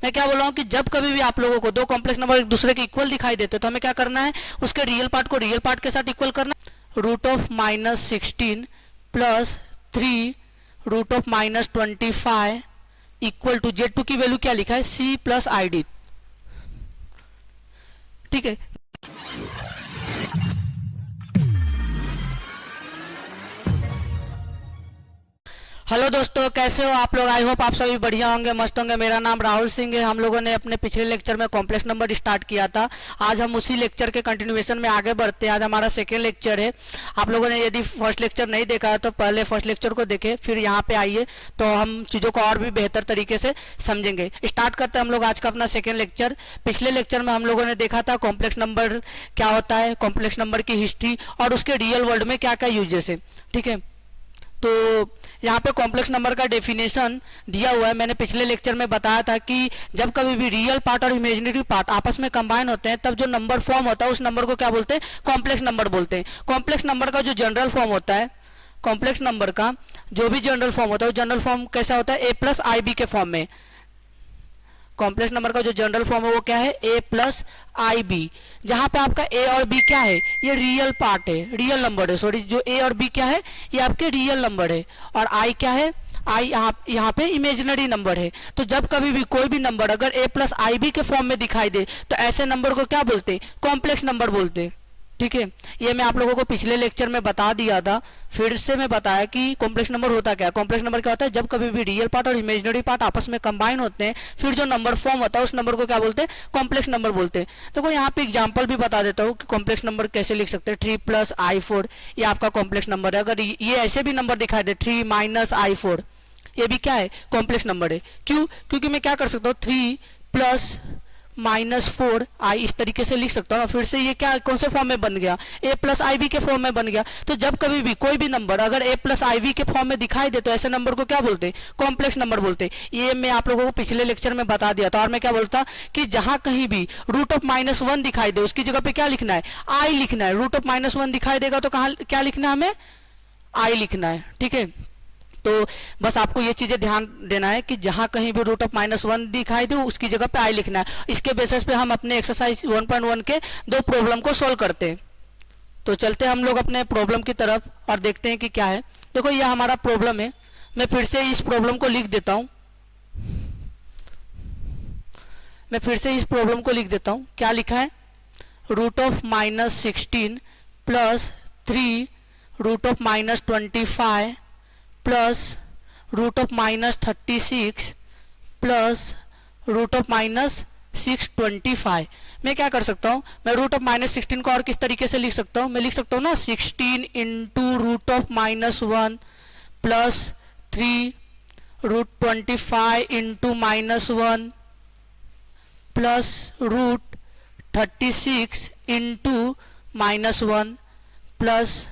मैं क्या बोल रहा हूँ कि जब कभी भी आप लोगों को दो कॉम्प्लेक्स नंबर एक दूसरे के इक्वल दिखाई देते तो हमें क्या करना है, उसके रियल पार्ट को रियल पार्ट के साथ इक्वल करना है। √-16 प्लस 3 √-25 इक्वल टू Z2 की वैल्यू क्या लिखा है, C प्लस ID। ठीक है, हेलो दोस्तों, कैसे हो आप लोग। आई होप आप सभी बढ़िया होंगे, मस्त होंगे। मेरा नाम राहुल सिंह है। हम लोगों ने अपने पिछले लेक्चर में कॉम्प्लेक्स नंबर स्टार्ट किया था। आज हम उसी लेक्चर के कंटिन्यूएशन में आगे बढ़ते हैं। आज हमारा सेकेंड लेक्चर है। आप लोगों ने यदि फर्स्ट लेक्चर नहीं देखा है तो पहले फर्स्ट लेक्चर को देखें, फिर यहाँ पे आइए तो हम चीज़ों को और भी बेहतर तरीके से समझेंगे। स्टार्ट करते हैं हम लोग आज का अपना सेकेंड लेक्चर। पिछले लेक्चर में हम लोगों ने देखा था कॉम्प्लेक्स नंबर क्या होता है, कॉम्प्लेक्स नंबर की हिस्ट्री और उसके रियल वर्ल्ड में क्या क्या यूजेस है। ठीक है, तो यहाँ पे कॉम्प्लेक्स नंबर का डेफिनेशन दिया हुआ है। मैंने पिछले लेक्चर में बताया था कि जब कभी भी रियल पार्ट और इमेजिनरी पार्ट आपस में कंबाइन होते हैं तब जो नंबर फॉर्म होता है उस नंबर को क्या बोलते हैं, कॉम्प्लेक्स नंबर बोलते हैं। कॉम्प्लेक्स नंबर का जो जनरल फॉर्म होता है, कॉम्प्लेक्स नंबर का जो भी जनरल फॉर्म होता है वो जनरल फॉर्म कैसा होता है, A+IB के फॉर्म में। कॉम्प्लेक्स नंबर का जो जनरल फॉर्म है वो क्या है, A+IB। जहां पे आपका A और B क्या है, ये रियल पार्ट है, रियल नंबर है। सॉरी, जो A और B क्या है ये आपके रियल नंबर है और I क्या है, I यहाँ पे इमेजिनरी नंबर है। तो जब कभी भी कोई भी नंबर अगर A+IB के फॉर्म में दिखाई दे तो ऐसे नंबर को क्या बोलते हैं, कॉम्प्लेक्स नंबर बोलते हैं। ठीक है, ये मैं आप लोगों को पिछले लेक्चर में बता दिया था, फिर से मैं बताया कि कॉम्प्लेक्स नंबर होता क्या है। कॉम्प्लेक्स नंबर क्या होता है, जब कभी भी रियल पार्ट और इमेजिनरी पार्ट आपस में कंबाइन होते हैं फिर जो नंबर फॉर्म होता है उस नंबर को क्या बोलते हैं, कॉम्प्लेक्स नंबर बोलते हैं। देखो यहाँ पे एग्जांपल भी बता देता हूँ कि कॉम्प्लेक्स नंबर कैसे लिख सकते हैं। 3+I4 ये आपका कॉम्प्लेक्स नंबर है। अगर ये ऐसे भी नंबर दिखाई दे 3-I4, ये भी क्या है, कॉम्प्लेक्स नंबर है। क्यों, क्योंकि मैं क्या कर सकता हूँ 3+-4 I इस तरीके से लिख सकता हूँ। फिर से ये क्या कौन से फॉर्म में बन गया, A+IB के फॉर्म में बन गया। तो जब कभी भी कोई भी नंबर अगर A+IB के फॉर्म में दिखाई दे तो ऐसे नंबर को क्या बोलते हैं, कॉम्प्लेक्स नंबर बोलते हैं। ये मैं आप लोगों को पिछले लेक्चर में बता दिया था। और मैं क्या बोलता कि जहां कहीं भी √-1 दिखाई दे उसकी जगह पे क्या लिखना है, I लिखना है। √-1 दिखाई देगा तो कहाँ क्या लिखना है, हमें I लिखना है। ठीक है, तो बस आपको ये चीजें ध्यान देना है कि जहां कहीं भी √-1 दिखाई दे उसकी जगह पे I लिखना है। इसके बेसिस पे हम अपने एक्सरसाइज 1.1 के दो प्रॉब्लम को सॉल्व करते हैं। तो चलते हम लोग अपने प्रॉब्लम की तरफ और देखते हैं कि क्या है। देखो ये हमारा प्रॉब्लम है। मैं फिर से इस प्रॉब्लम को लिख देता हूं। क्या लिखा है, √-16 प्लस 3 √-25 प्लस √-36 प्लस √-625। मैं क्या कर सकता हूँ, मैं √-16 को और किस तरीके से लिख सकता हूँ, मैं लिख सकता हूँ ना 16 into √-1 plus 3 √-25 into -1 plus √36 into -1 plus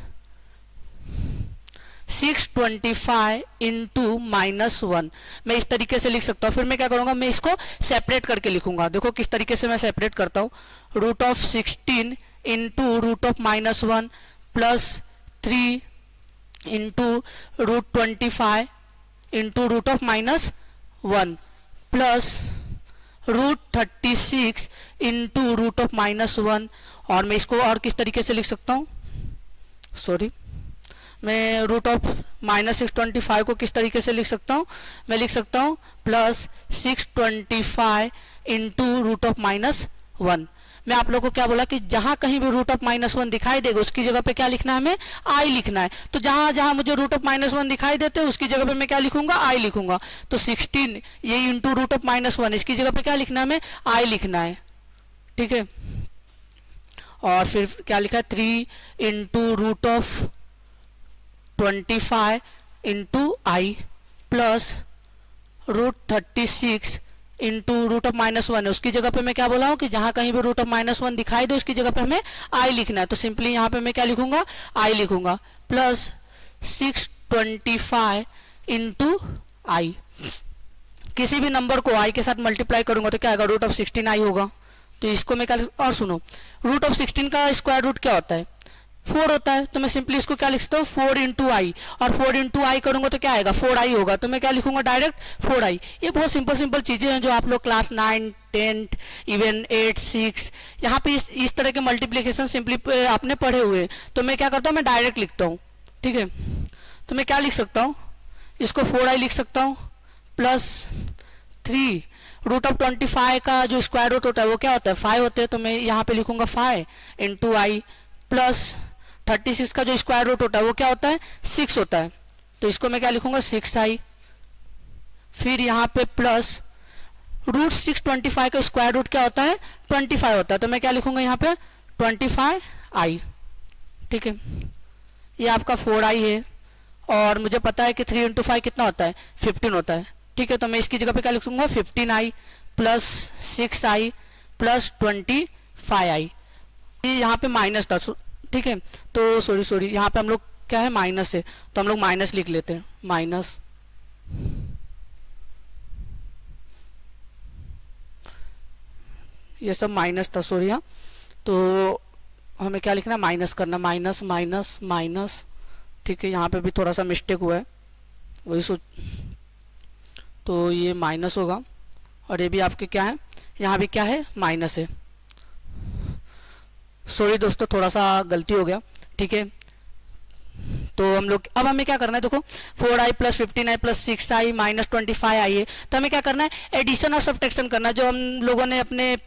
625 into -1। मैं इस तरीके से लिख सकता हूँ। फिर मैं क्या करूँगा, मैं इसको सेपरेट करके लिखूंगा। देखो किस तरीके से मैं सेपरेट करता हूँ, √16 into √-1 plus 3 into √-25 into √-1 plus √36 into √-1। और मैं इसको और किस तरीके से लिख सकता हूँ, सॉरी, मैं √-625 को किस तरीके से लिख सकता हूँ, मैं लिख सकता हूँ प्लस 625 इंटू √-1। मैं आप लोगों को क्या बोला कि जहां कहीं भी √-1 दिखाई देगा उसकी जगह पे क्या लिखना है, हमें I लिखना है। तो जहां जहां मुझे √-1 दिखाई देते हैं उसकी जगह पे मैं क्या लिखूंगा, I लिखूंगा। तो 16 ये इंटू √-1 इसकी जगह पे क्या लिखना है, हमें I लिखना है। ठीक है, और फिर क्या लिखा है 3 into √-25 into I plus √36 into √-1 है। उसकी जगह पे मैं क्या बोला हूँ कि जहां कहीं भी √-1 दिखाई दे उसकी जगह पे हमें I लिखना है। तो सिंपली यहाँ पे मैं क्या लिखूंगा, I लिखूंगा प्लस 625 इंटू I। किसी भी नंबर को I के साथ मल्टीप्लाई करूंगा तो क्या आएगा, √16 I होगा। तो इसको मैं क्या, और सुनो, √16 का स्क्वायर रूट क्या होता है, 4 होता है, तो मैं सिंपली इसको क्या लिख सकता हूँ 4 इंटू आई, और 4 इंटू आई करूंगा तो क्या आएगा 4i होगा, तो मैं क्या लिखूंगा डायरेक्ट 4i। ये बहुत सिंपल सिंपल चीजें हैं जो आप लोग क्लास 9, 10, इवन 8, 6 यहाँ पे इस तरह के मल्टीप्लीकेशन सिंपली आपने पढ़े हुए। तो मैं क्या करता हूँ, मैं डायरेक्ट लिखता हूँ, ठीक है। तो मैं क्या लिख सकता हूँ, इसको 4i लिख सकता हूँ प्लस 3 रूट ऑफ 25 का जो स्क्वायर रूट होता है वो क्या होता है 5 होते हैं, तो मैं यहाँ पे लिखूंगा 5 इंटू आई प्लस 36 का जो स्क्वायर रूट होता है वो क्या होता है 6 होता है, तो इसको मैं क्या लिखूंगा 6i। फिर यहाँ पे प्लस रूट 625 का स्क्वायर रूट क्या होता है 25 होता है, तो मैं क्या लिखूंगा यहाँ पे 25i, ठीक है। ये आपका 4i है, और मुझे पता है कि 3 इंटू 5 कितना होता है 15 होता है, ठीक है। तो मैं इसकी जगह पे क्या लिखूंगा 15i plus 6i plus 25i। ये यहाँ पे माइनस था, ठीक है, तो सॉरी यहाँ पे हम लोग क्या है माइनस है, तो हम लोग माइनस लिख लेते हैं, माइनस ये सब माइनस था, सॉरी। हाँ, तो हमें क्या लिखना है माइनस करना, माइनस माइनस माइनस, ठीक है। यहाँ पे भी थोड़ा सा मिस्टेक हुआ है, वही सोच, तो ये माइनस होगा, और ये भी आपके क्या है यहाँ भी क्या है माइनस है, सॉरी दोस्तों थोड़ा सा गलती हो गया, ठीक है। तो हम लोग अब हमें क्या करना है, देखो 4i plus 15i plus 6i minus 25i है, तो हमें क्या करना है एडिशन और सब्ट्रैक्शन करना है, जो हम लोगों ने अपने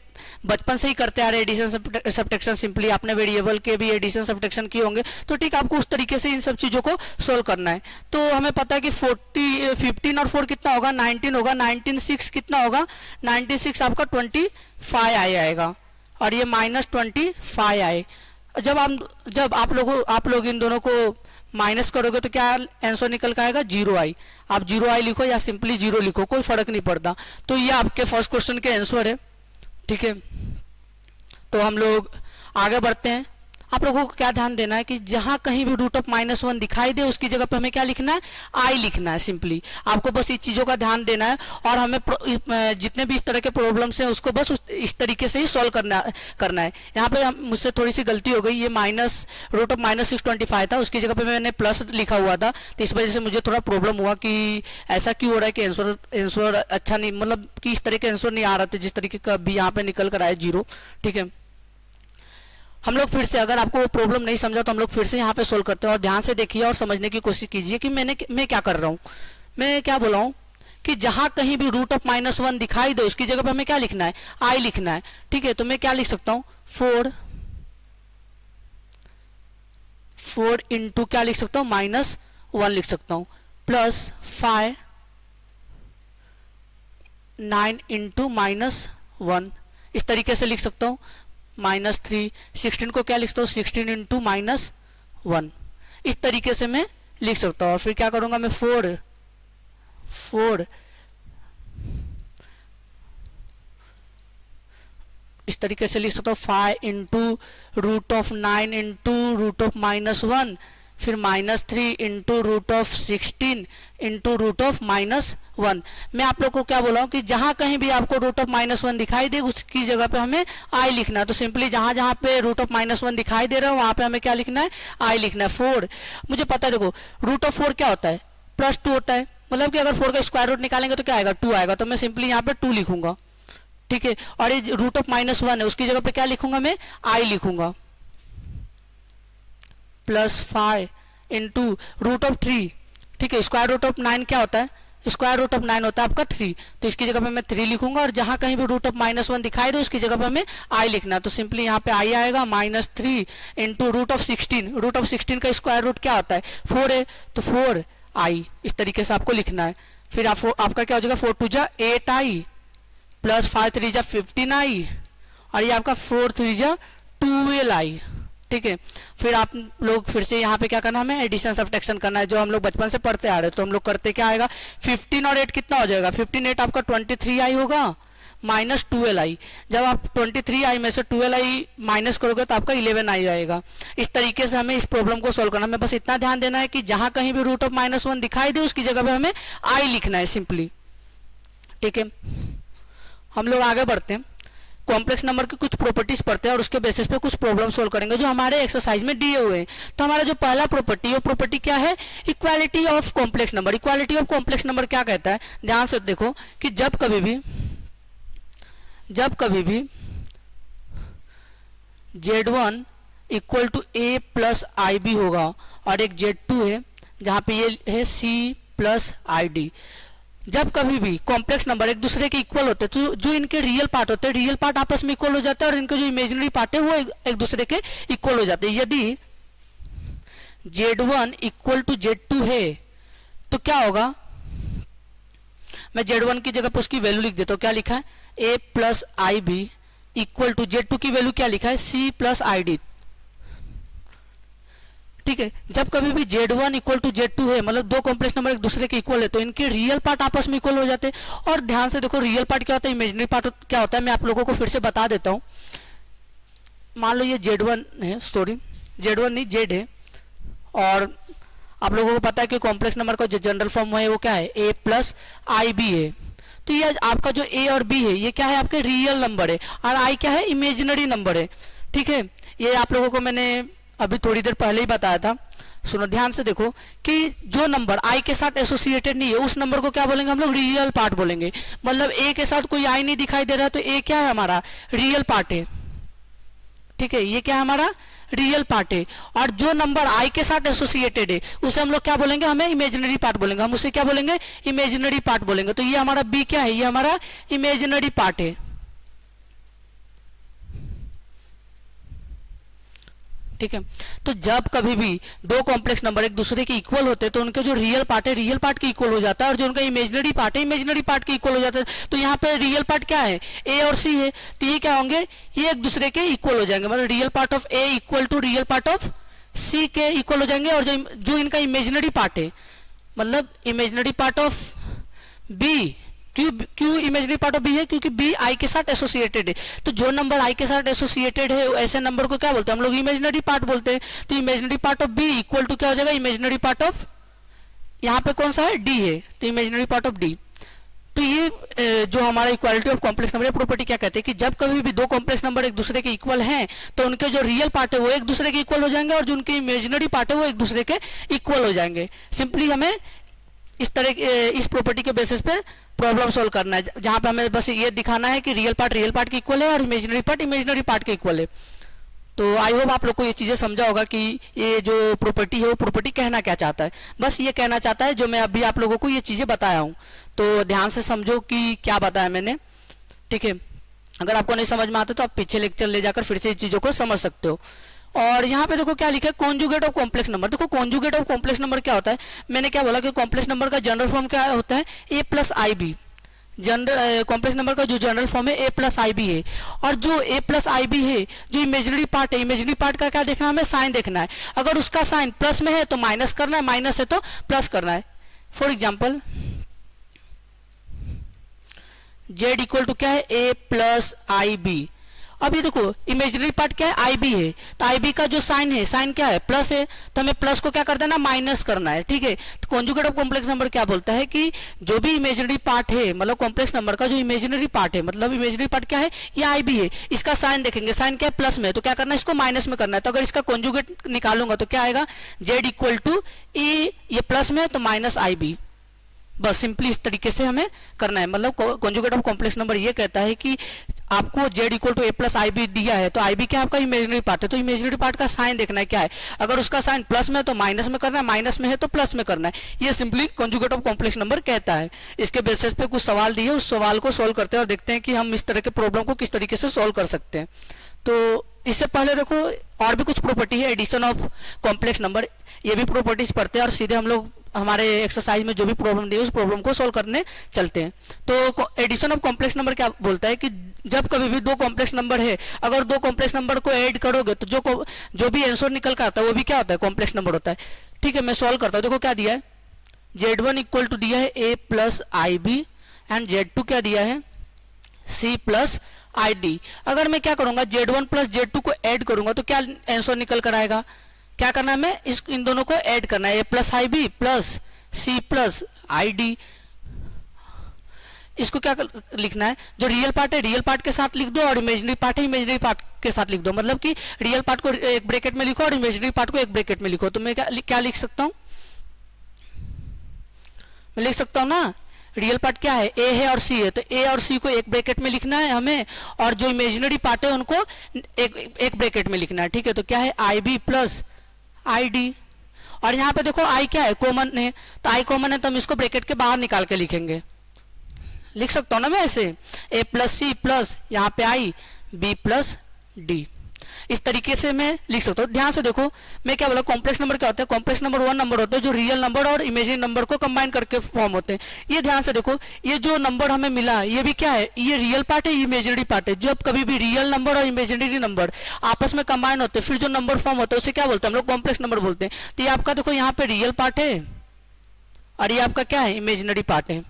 बचपन से ही करते आ रहे एडिशन सब्ट्रैक्शन। सिंपली आपने वेरिएबल के भी एडिशन सब्ट्रैक्शन किए होंगे, तो ठीक आपको उस तरीके से इन सब चीज़ों को सोल्व करना है। तो हमें पता है कि 15 और 4 कितना होगा 19 होगा, 19 6 कितना होगा 96 आपका 25i आएगा, और ये माइनस 25i। जब आप लोग इन दोनों को माइनस करोगे तो क्या आंसर निकल के आएगा 0i। आप 0i लिखो या सिंपली 0 लिखो, कोई फर्क नहीं पड़ता। तो ये आपके फर्स्ट क्वेश्चन के आंसर है, ठीक है। तो हम लोग आगे बढ़ते हैं। आप लोगों को क्या ध्यान देना है कि जहां कहीं भी रूट ऑफ -1 दिखाई दे उसकी जगह पे हमें क्या लिखना है आई लिखना है। सिंपली आपको बस इस चीज़ों का ध्यान देना है, और हमें जितने भी इस तरह के प्रॉब्लम्स हैं उसको बस इस तरीके से ही सॉल्व करना है। यहाँ पे मुझसे थोड़ी सी गलती हो गई, ये माइनस रूट ऑफ -625 था, उसकी जगह पे मैंने प्लस लिखा हुआ था, तो इस वजह से मुझे थोड़ा प्रॉब्लम हुआ कि ऐसा क्यों हो रहा है कि आंसर अच्छा नहीं, मतलब कि इस तरह के आंसर नहीं आ रहा था जिस तरीके का भी यहाँ पे निकल कर आया 0, ठीक है। हम लोग फिर से, अगर आपको वो प्रॉब्लम नहीं समझा तो हम लोग फिर से यहाँ पे सोल्व करते हैं, और ध्यान से देखिए और समझने की कोशिश कीजिए कि मैं क्या कर रहा हूँ। मैं क्या बोला हूँ कि जहाँ कहीं भी रूट ऑफ -1 दिखाई दे उसकी जगह पे हमें क्या लिखना है आई लिखना है, ठीक है। तो मैं क्या लिख सकता हूँ 4 इंटू क्या लिख सकता हूँ -1 लिख सकता हूँ, प्लस 5 9 इंटू -1 इस तरीके से लिख सकता हूँ, -3 16 को क्या लिख सकता हूँ 16 इंटू -1 इस तरीके से मैं लिख सकता हूँ। और फिर क्या करूँगा मैं 4 इस तरीके से लिख सकता हूँ 5 into root of 9 into root of -1, फिर -3 into root of 16 into root of -1। मैं आप लोग को क्या बोला हूँ कि जहां कहीं भी आपको रूट ऑफ -1 दिखाई दे उसकी जगह पे हमें आई लिखना है। तो सिंपली जहां जहां पे रूट ऑफ -1 दिखाई दे रहा है वहां पे हमें क्या लिखना है आई लिखना है। 4 मुझे पता है, देखो रूट ऑफ 4 क्या होता है +2 होता है, मतलब कि अगर 4 का स्क्वायर रूट निकालेंगे तो क्या आएगा 2 आएगा, तो मैं सिंपली यहाँ पे 2 लिखूंगा, ठीक है। और ये रूट ऑफ -1 है उसकी जगह पे क्या लिखूंगा मैं आई लिखूंगा, +5 इंटू रूट ऑफ 3, ठीक है। स्क्वायर रूट ऑफ 9 क्या होता है स्क्वायर रूट ऑफ 9 होता है आपका 3, तो इसकी जगह पे मैं 3 लिखूंगा, और जहां कहीं भी रूट ऑफ -1 दिखाई दे उसकी जगह पे हमें आई लिखना है। तो सिंपली यहाँ पे आई आएगा -3 इंटू रूट ऑफ 16 का स्क्वायर रूट क्या होता है 4 है, तो 4 आई इस तरीके से आपको लिखना है। फिर आपका क्या हो जाएगा 4 2 जा 8i प्लस 5 3 जा 15i, और ये आपका 4 3 जा 12i, ठीक है। फिर आप लोग फिर से यहाँ पे क्या करना हमें एडिशन सब्ट्रैक्शन करना है, जो हम लोग बचपन से पढ़ते आ रहे हैं। तो हम लोग करते क्या आएगा 15 और 8 कितना हो जाएगा 15 8 आपका 23i होगा माइनस 12i। जब आप 23i में से 12i माइनस करोगे तो आपका 11i आएगा। इस तरीके से हमें इस प्रॉब्लम को सोल्व करना है। हमें बस इतना ध्यान देना है कि जहां कहीं भी रूट ऑफ -1 दिखाई दे उसकी जगह पे हमें आई लिखना है सिंपली, ठीक है। हम लोग आगे बढ़ते हैं। कॉम्प्लेक्स नंबर की कुछ प्रॉपर्टीज पढ़ते हैं और उसके बेसिस पे कुछ प्रॉब्लम सोल्व करेंगे जो हमारे एक्सरसाइज में दिए हुए हैं। तो हमारा जो पहला प्रॉपर्टी है वो प्रॉपर्टी क्या है, equality of complex number. Equality of complex number क्या कहता है, ध्यान से देखो कि जब कभी भी Z1 equal to A plus i B होगा और एक Z2 है जहां पे ये है C प्लस आई डी, जब कभी भी कॉम्प्लेक्स नंबर एक दूसरे के इक्वल होते हैं तो जो इनके रियल पार्ट होते हैं, रियल पार्ट आपस में इक्वल हो जाते हैं और इनके जो इमेजिनरी पार्ट है वो एक दूसरे के इक्वल हो जाते हैं। यदि Z1 इक्वल टू Z2 है तो क्या होगा, मैं Z1 की जगह पर उसकी वैल्यू लिख देता हूं। क्या लिखा है, A plus i b equal to Z2 की वैल्यू क्या लिखा है, C प्लस आई डी। ठीक है, जब कभी भी Z1 इक्वल टू Z2 है, मतलब दो कॉम्प्लेक्स नंबर एक दूसरे के इक्वल है, तो इनके रियल पार्ट आपस में इक्वल हो जाते हैं। और ध्यान से देखो रियल पार्ट क्या होता है, इमेजिनरी पार्ट क्या होता है, मैं आप लोगों को फिर से बता देता हूं। मान लो ये Z1 है, सॉरी Z1 नहीं Z है, और आप लोगों को पता है कि कॉम्प्लेक्स नंबर का जो जनरल फॉर्म है वो क्या है, A प्लस आई बी है। तो ये आपका जो A और B है ये क्या है, आपके रियल नंबर है, और I क्या है, इमेजिनरी नंबर है। ठीक है, ये आप लोगों को मैंने अभी थोड़ी देर पहले ही बताया था। सुनो ध्यान से देखो कि जो नंबर I के साथ एसोसिएटेड नहीं है उस नंबर को क्या बोलेंगे हम लोग, रियल पार्ट बोलेंगे। मतलब A के साथ कोई I नहीं दिखाई दे रहा है तो A क्या है, हमारा रियल पार्ट है। ठीक है, ये क्या है, हमारा रियल पार्ट है। और जो नंबर I के साथ एसोसिएटेड है उसे हम लोग क्या बोलेंगे, हमें इमेजिनरी पार्ट बोलेंगे, हम उसे क्या बोलेंगे, इमेजिनरी पार्ट बोलेंगे। तो ये हमारा B क्या है, ये हमारा इमेजिनरी पार्ट है। ठीक है, तो जब कभी भी दो कॉम्प्लेक्स नंबर एक दूसरे के इक्वल होते हैं तो उनके जो रियल पार्ट है रियल पार्ट के इक्वल हो जाता है, और जो उनका इमेजिनरी पार्ट है इमेजिनरी पार्ट के इक्वल हो जाता है। तो यहाँ पे रियल पार्ट क्या है, A और C है, तो ये क्या होंगे, ये एक दूसरे के इक्वल हो जाएंगे। मतलब real part of A equal to real part of C के इक्वल हो जाएंगे। और जो इनका इमेजिनरी पार्ट है, मतलब इमेजिनरी पार्ट ऑफ B, क्यों इमेजिनरी पार्ट ऑफ B है, क्योंकि B I के साथ एसोसिएटेड है। तो जो नंबर I के साथ एसोसिएटेड है ऐसे नंबर को क्या बोलते हैं हम लोग, इमेजिनरी पार्ट बोलते हैं। तो imaginary part of B equal to क्या हो जाएगा, इमेजिनरी पार्ट ऑफ, यहाँ पे कौन सा है, D है, तो इमेजिनरी पार्ट ऑफ D। तो ये जो हमारा equality of complex number property क्या कहते हैं कि जब कभी भी दो कॉम्प्लेक्स नंबर एक दूसरे के इक्वल हैं तो उनके जो रियल पार्ट है वो एक दूसरे के इक्वल हो जाएंगे, और जो उनके इमेजिनरी पार्ट है वो एक दूसरे के इक्वल हो जाएंगे। सिंपली हमें इस तरह इस प्रॉपर्टी के बेसिस पे प्रॉब्लम सॉल्व करना है, जहां पे हमें बस ये दिखाना है कि रियल पार्ट के इक्वल है और इमेजिनरी पार्ट के इक्वल है। तो आई होप आप लोग को ये चीजें समझा होगा कि ये जो प्रॉपर्टी है वो प्रॉपर्टी कहना क्या चाहता है। बस ये कहना चाहता है जो मैं अभी आप लोगों को ये चीजें बताया हूँ, तो ध्यान से समझो कि क्या बताया मैंने। ठीक है, अगर आपको नहीं समझ में आता तो आप पीछे लेक्चर ले जाकर फिर से इन चीजों को समझ सकते हो। और यहाँ पे देखो क्या लिखा है, कॉन्जुगेट ऑफ कॉम्प्लेक्स नंबर। देखो कॉन्जुगेट ऑफ कॉम्प्लेक्स नंबर क्या होता है, मैंने क्या बोला कि कॉम्प्लेक्स नंबर का जनरल फॉर्म क्या होता है, A plus i b. General complex number का जो जनरल फॉर्म है A प्लस आई बी है, और जो A प्लस आई बी है जो इमेजिनरी पार्ट है, इमेजिनरी पार्ट का क्या देखना है, हमें साइन देखना है। अगर उसका साइन प्लस में है तो माइनस करना है, माइनस है तो प्लस करना है। For example Z equal to क्या है, A प्लस आई बी। अब ये देखो इमेजिनरी पार्ट क्या है, आई बी है, तो आई बी का जो साइन है, साइन क्या है, प्लस है, तो हमें प्लस को क्या कर देना, माइनस करना है। ठीक है, तो कॉन्जुगेट ऑफ कॉम्प्लेक्स नंबर क्या बोलता है कि जो भी इमेजिनरी पार्ट है, मतलब कॉम्प्लेक्स नंबर का जो इमेजिनरी पार्ट है, मतलब इमेजिनरी पार्ट क्या है, ये आई बी है, इसका साइन देखेंगे, साइन क्या है, प्लस में, तो क्या करना है, इसको माइनस में करना है। तो अगर इसका कॉन्जुगेट निकालूंगा तो क्या आएगा, Z इक्वल टू ए, ये प्लस में है तो माइनस आई बी। बस सिंपली इस तरीके से हमें करना है। मतलब कॉन्जुगेट ऑफ कॉम्प्लेक्स नंबर ये कहता है कि आपको Z equal to A plus i b दिया है, तो आई बी क्या आपका इमेजिनरी पार्ट है, तो इमेजिनरी पार्ट का साइन देखना है क्या है। अगर उसका साइन प्लस में है तो माइनस में करना है, माइनस में है तो प्लस में करना है। ये simply conjugate of complex number कहता है। इसके बेसिस पे कुछ सवाल दिए, उस सवाल को सोल्व करते हैं और देखते हैं कि हम इस तरह के प्रॉब्लम को किस तरीके से सोल्व कर सकते हैं। तो इससे पहले देखो और भी कुछ प्रॉपर्टी है, एडिशन ऑफ कॉम्प्लेक्स नंबर, ये भी प्रॉपर्टीज पढ़ते हैं और सीधे हम लोग हमारे एक्सरसाइज में जो भी प्रॉब्लम दी है उस प्रॉब्लम को सोल्व करने चलते हैं। तो एडिशन ऑफ कॉम्प्लेक्स नंबर क्या बोलता है कि जब कभी भी दो कॉम्प्लेक्स नंबर है, अगर दो कॉम्प्लेक्स नंबर को ऐड करोगे तो जो भी आंसर निकल कर आता है वो भी क्या होता है, कॉम्प्लेक्स नंबर होता है। ठीक है, मैं सोल्व करता हूँ। देखो क्या दिया है, Z1 इक्वल टू दिया है A plus i b, and Z2 क्या दिया है, C प्लस आई डी। अगर मैं क्या करूंगा, Z1 प्लस Z2 को ऐड करूंगा तो क्या आंसर निकल कर आएगा, क्या करना है, मैं इन दोनों को ऐड करना है, A plus i b plus C plus i d. इसको क्या लिखना है, जो रियल पार्ट है रियल पार्ट के साथ लिख दो और इमेजिनरी पार्ट है इमेजिनरी पार्ट के साथ लिख दो। मतलब कि रियल पार्ट को एक ब्रैकेट में लिखो और इमेजिनरी पार्ट को एक ब्रैकेट में लिखो। तो मैं क्या लिख सकता हूं, मैं लिख सकता हूं ना, रियल पार्ट क्या है, ए है और सी है, तो ए और सी को एक ब्रैकेट में लिखना है हमें, और जो इमेजिनरी पार्ट है उनको एक ब्रैकेट में लिखना है। ठीक है, तो क्या है, आई बी प्लस आई डी, और यहाँ पे देखो आई क्या है, कॉमन है, तो आई कॉमन है तो हम इसको ब्रैकेट के बाहर निकाल के लिखेंगे। लिख सकता हूं ना मैं ऐसे, ए प्लस सी प्लस यहाँ पे आई बी प्लस डी, इस तरीके से मैं लिख सकता हूँ। ध्यान से देखो मैं क्या बोला, कॉम्प्लेक्स नंबर क्या होता है, कॉम्प्लेक्स नंबर वो नंबर होते हैं जो रियल नंबर और इमेजिनरी नंबर को कंबाइन करके फॉर्म होते हैं। ये ध्यान से देखो, ये जो नंबर हमें मिला ये भी क्या है, ये रियल पार्ट है, इमेजिनरी पार्ट है। जब कभी भी रियल नंबर और इमेजिनरी नंबर आपस में कंबाइन होते हैं फिर जो नंबर फॉर्म होता है उसे क्या बोलते हैं हम लोग, कॉम्प्लेक्स नंबर बोलते हैं। तो ये आपका देखो यहाँ पे रियल पार्ट है और ये आपका क्या है, इमेजिनरी पार्ट है।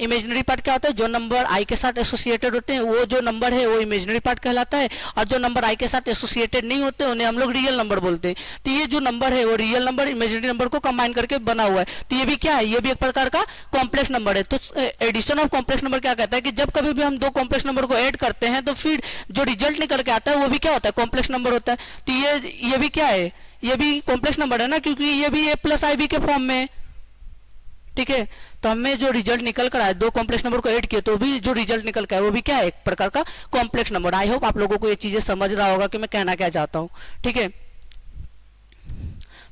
इमेजिनरी पार्ट क्या होता है, जो नंबर आई के साथ एसोसिएटेड होते हैं वो जो नंबर है वो इमेजिनरी पार्ट कहलाता है, और जो नंबर आई के साथ एसोसिएटेड नहीं होते उन्हें हम लोग रियल नंबर बोलते हैं। तो ये जो नंबर है वो रियल नंबर इमेजिनरी नंबर को कंबाइन करके बना हुआ है, तो ये भी क्या है, ये भी एक प्रकार का कॉम्प्लेक्स नंबर है। तो एडिशन ऑफ कॉम्प्लेक्स नंबर क्या कहता है कि जब कभी भी हम दो कॉम्प्लेक्स नंबर को ऐड करते हैं तो फिर जो रिजल्ट निकल के आता है वो भी क्या होता है, कॉम्प्लेक्स नंबर होता है। तो ये भी क्या है, ये भी कॉम्प्लेक्स नंबर है ना, क्योंकि ये भी ए प्लस आई बी के फॉर्म में। ठीक है, तो हमें जो रिजल्ट निकल कर आया, दो कॉम्प्लेक्स नंबर को ऐड किए तो भी जो रिजल्ट निकल कर आया वो भी क्या है, एक प्रकार का कॉम्प्लेक्स नंबर। आई होप आप लोगों को ये चीजें समझ रहा होगा कि मैं कहना क्या चाहता हूँ। ठीक है,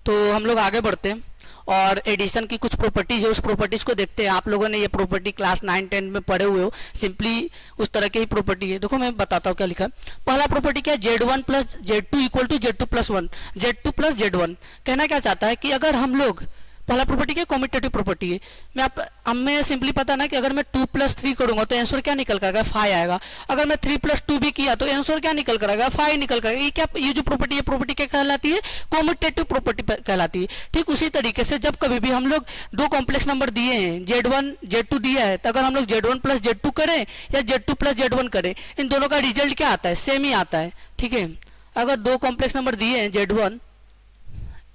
तो हम लोग आगे बढ़ते हैं और एडिशन की कुछ प्रॉपर्टीज है, उस प्रॉपर्टीज को देखते हैं। आप लोगों ने ये प्रॉपर्टी क्लास 9-10 में पढ़े हुए हो, सिंपली उस तरह की ही प्रॉपर्टी है। देखो मैं बताता हूँ क्या लिखा है। पहला प्रॉपर्टी क्या है, Z1 plus Z2 equal to Z2 plus 1, Z2 plus Z1। कहना क्या चाहता है कि अगर हम लोग, पहला प्रॉपर्टी क्या, कॉम्यूटेटिव प्रॉपर्टी है। हमें सिंपली पता ना कि अगर मैं 2 प्लस 3 करूंगा तो आंसर क्या निकल कर आएगा, 5 आएगा। अगर मैं 3 प्लस 2 भी किया तो आंसर क्या निकल कर आएगा, 5 निकल कर आएगा। ये क्या, ये जो प्रॉपर्टी है प्रॉपर्टी क्या कहलाती है, कॉम्यूटेटिव प्रॉपर्टी कहलाती है। ठीक उसी तरीके से जब कभी भी हम लोग दो कॉम्प्लेक्स नंबर दिए हैं, Z1 Z2 दिया है, तो अगर हम लोग Z1 प्लस Z2 करें या Z2 प्लस Z1 करें, इन दोनों का रिजल्ट क्या आता है, सेम ही आता है। ठीक है, अगर दो कॉम्प्लेक्स नंबर दिए हैं Z1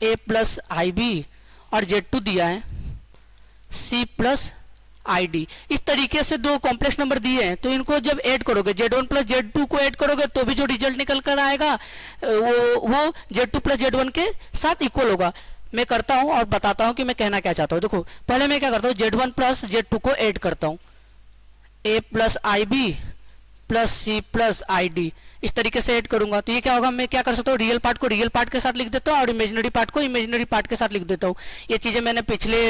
A plus i B और Z2 दिया है C प्लस आई डी, इस तरीके से दो कॉम्प्लेक्स नंबर दिए हैं, तो इनको जब ऐड करोगे Z1 प्लस Z2 को ऐड करोगे तो भी जो रिजल्ट निकल कर आएगा वो Z2 प्लस Z1 के साथ इक्वल होगा। मैं करता हूं और बताता हूं कि मैं कहना क्या चाहता हूं। देखो पहले मैं क्या करता हूं, Z1 प्लस Z2 को ऐड करता हूं, A plus i b plus c plus i d, इस तरीके से ऐड करूंगा तो ये क्या होगा, मैं क्या कर सकता हूँ, रियल पार्ट को रियल पार्ट के साथ लिख देता हूँ और इमेजिनरी पार्ट को इमेजिनरी पार्ट के साथ लिख देता हूँ। ये चीजें मैंने पिछले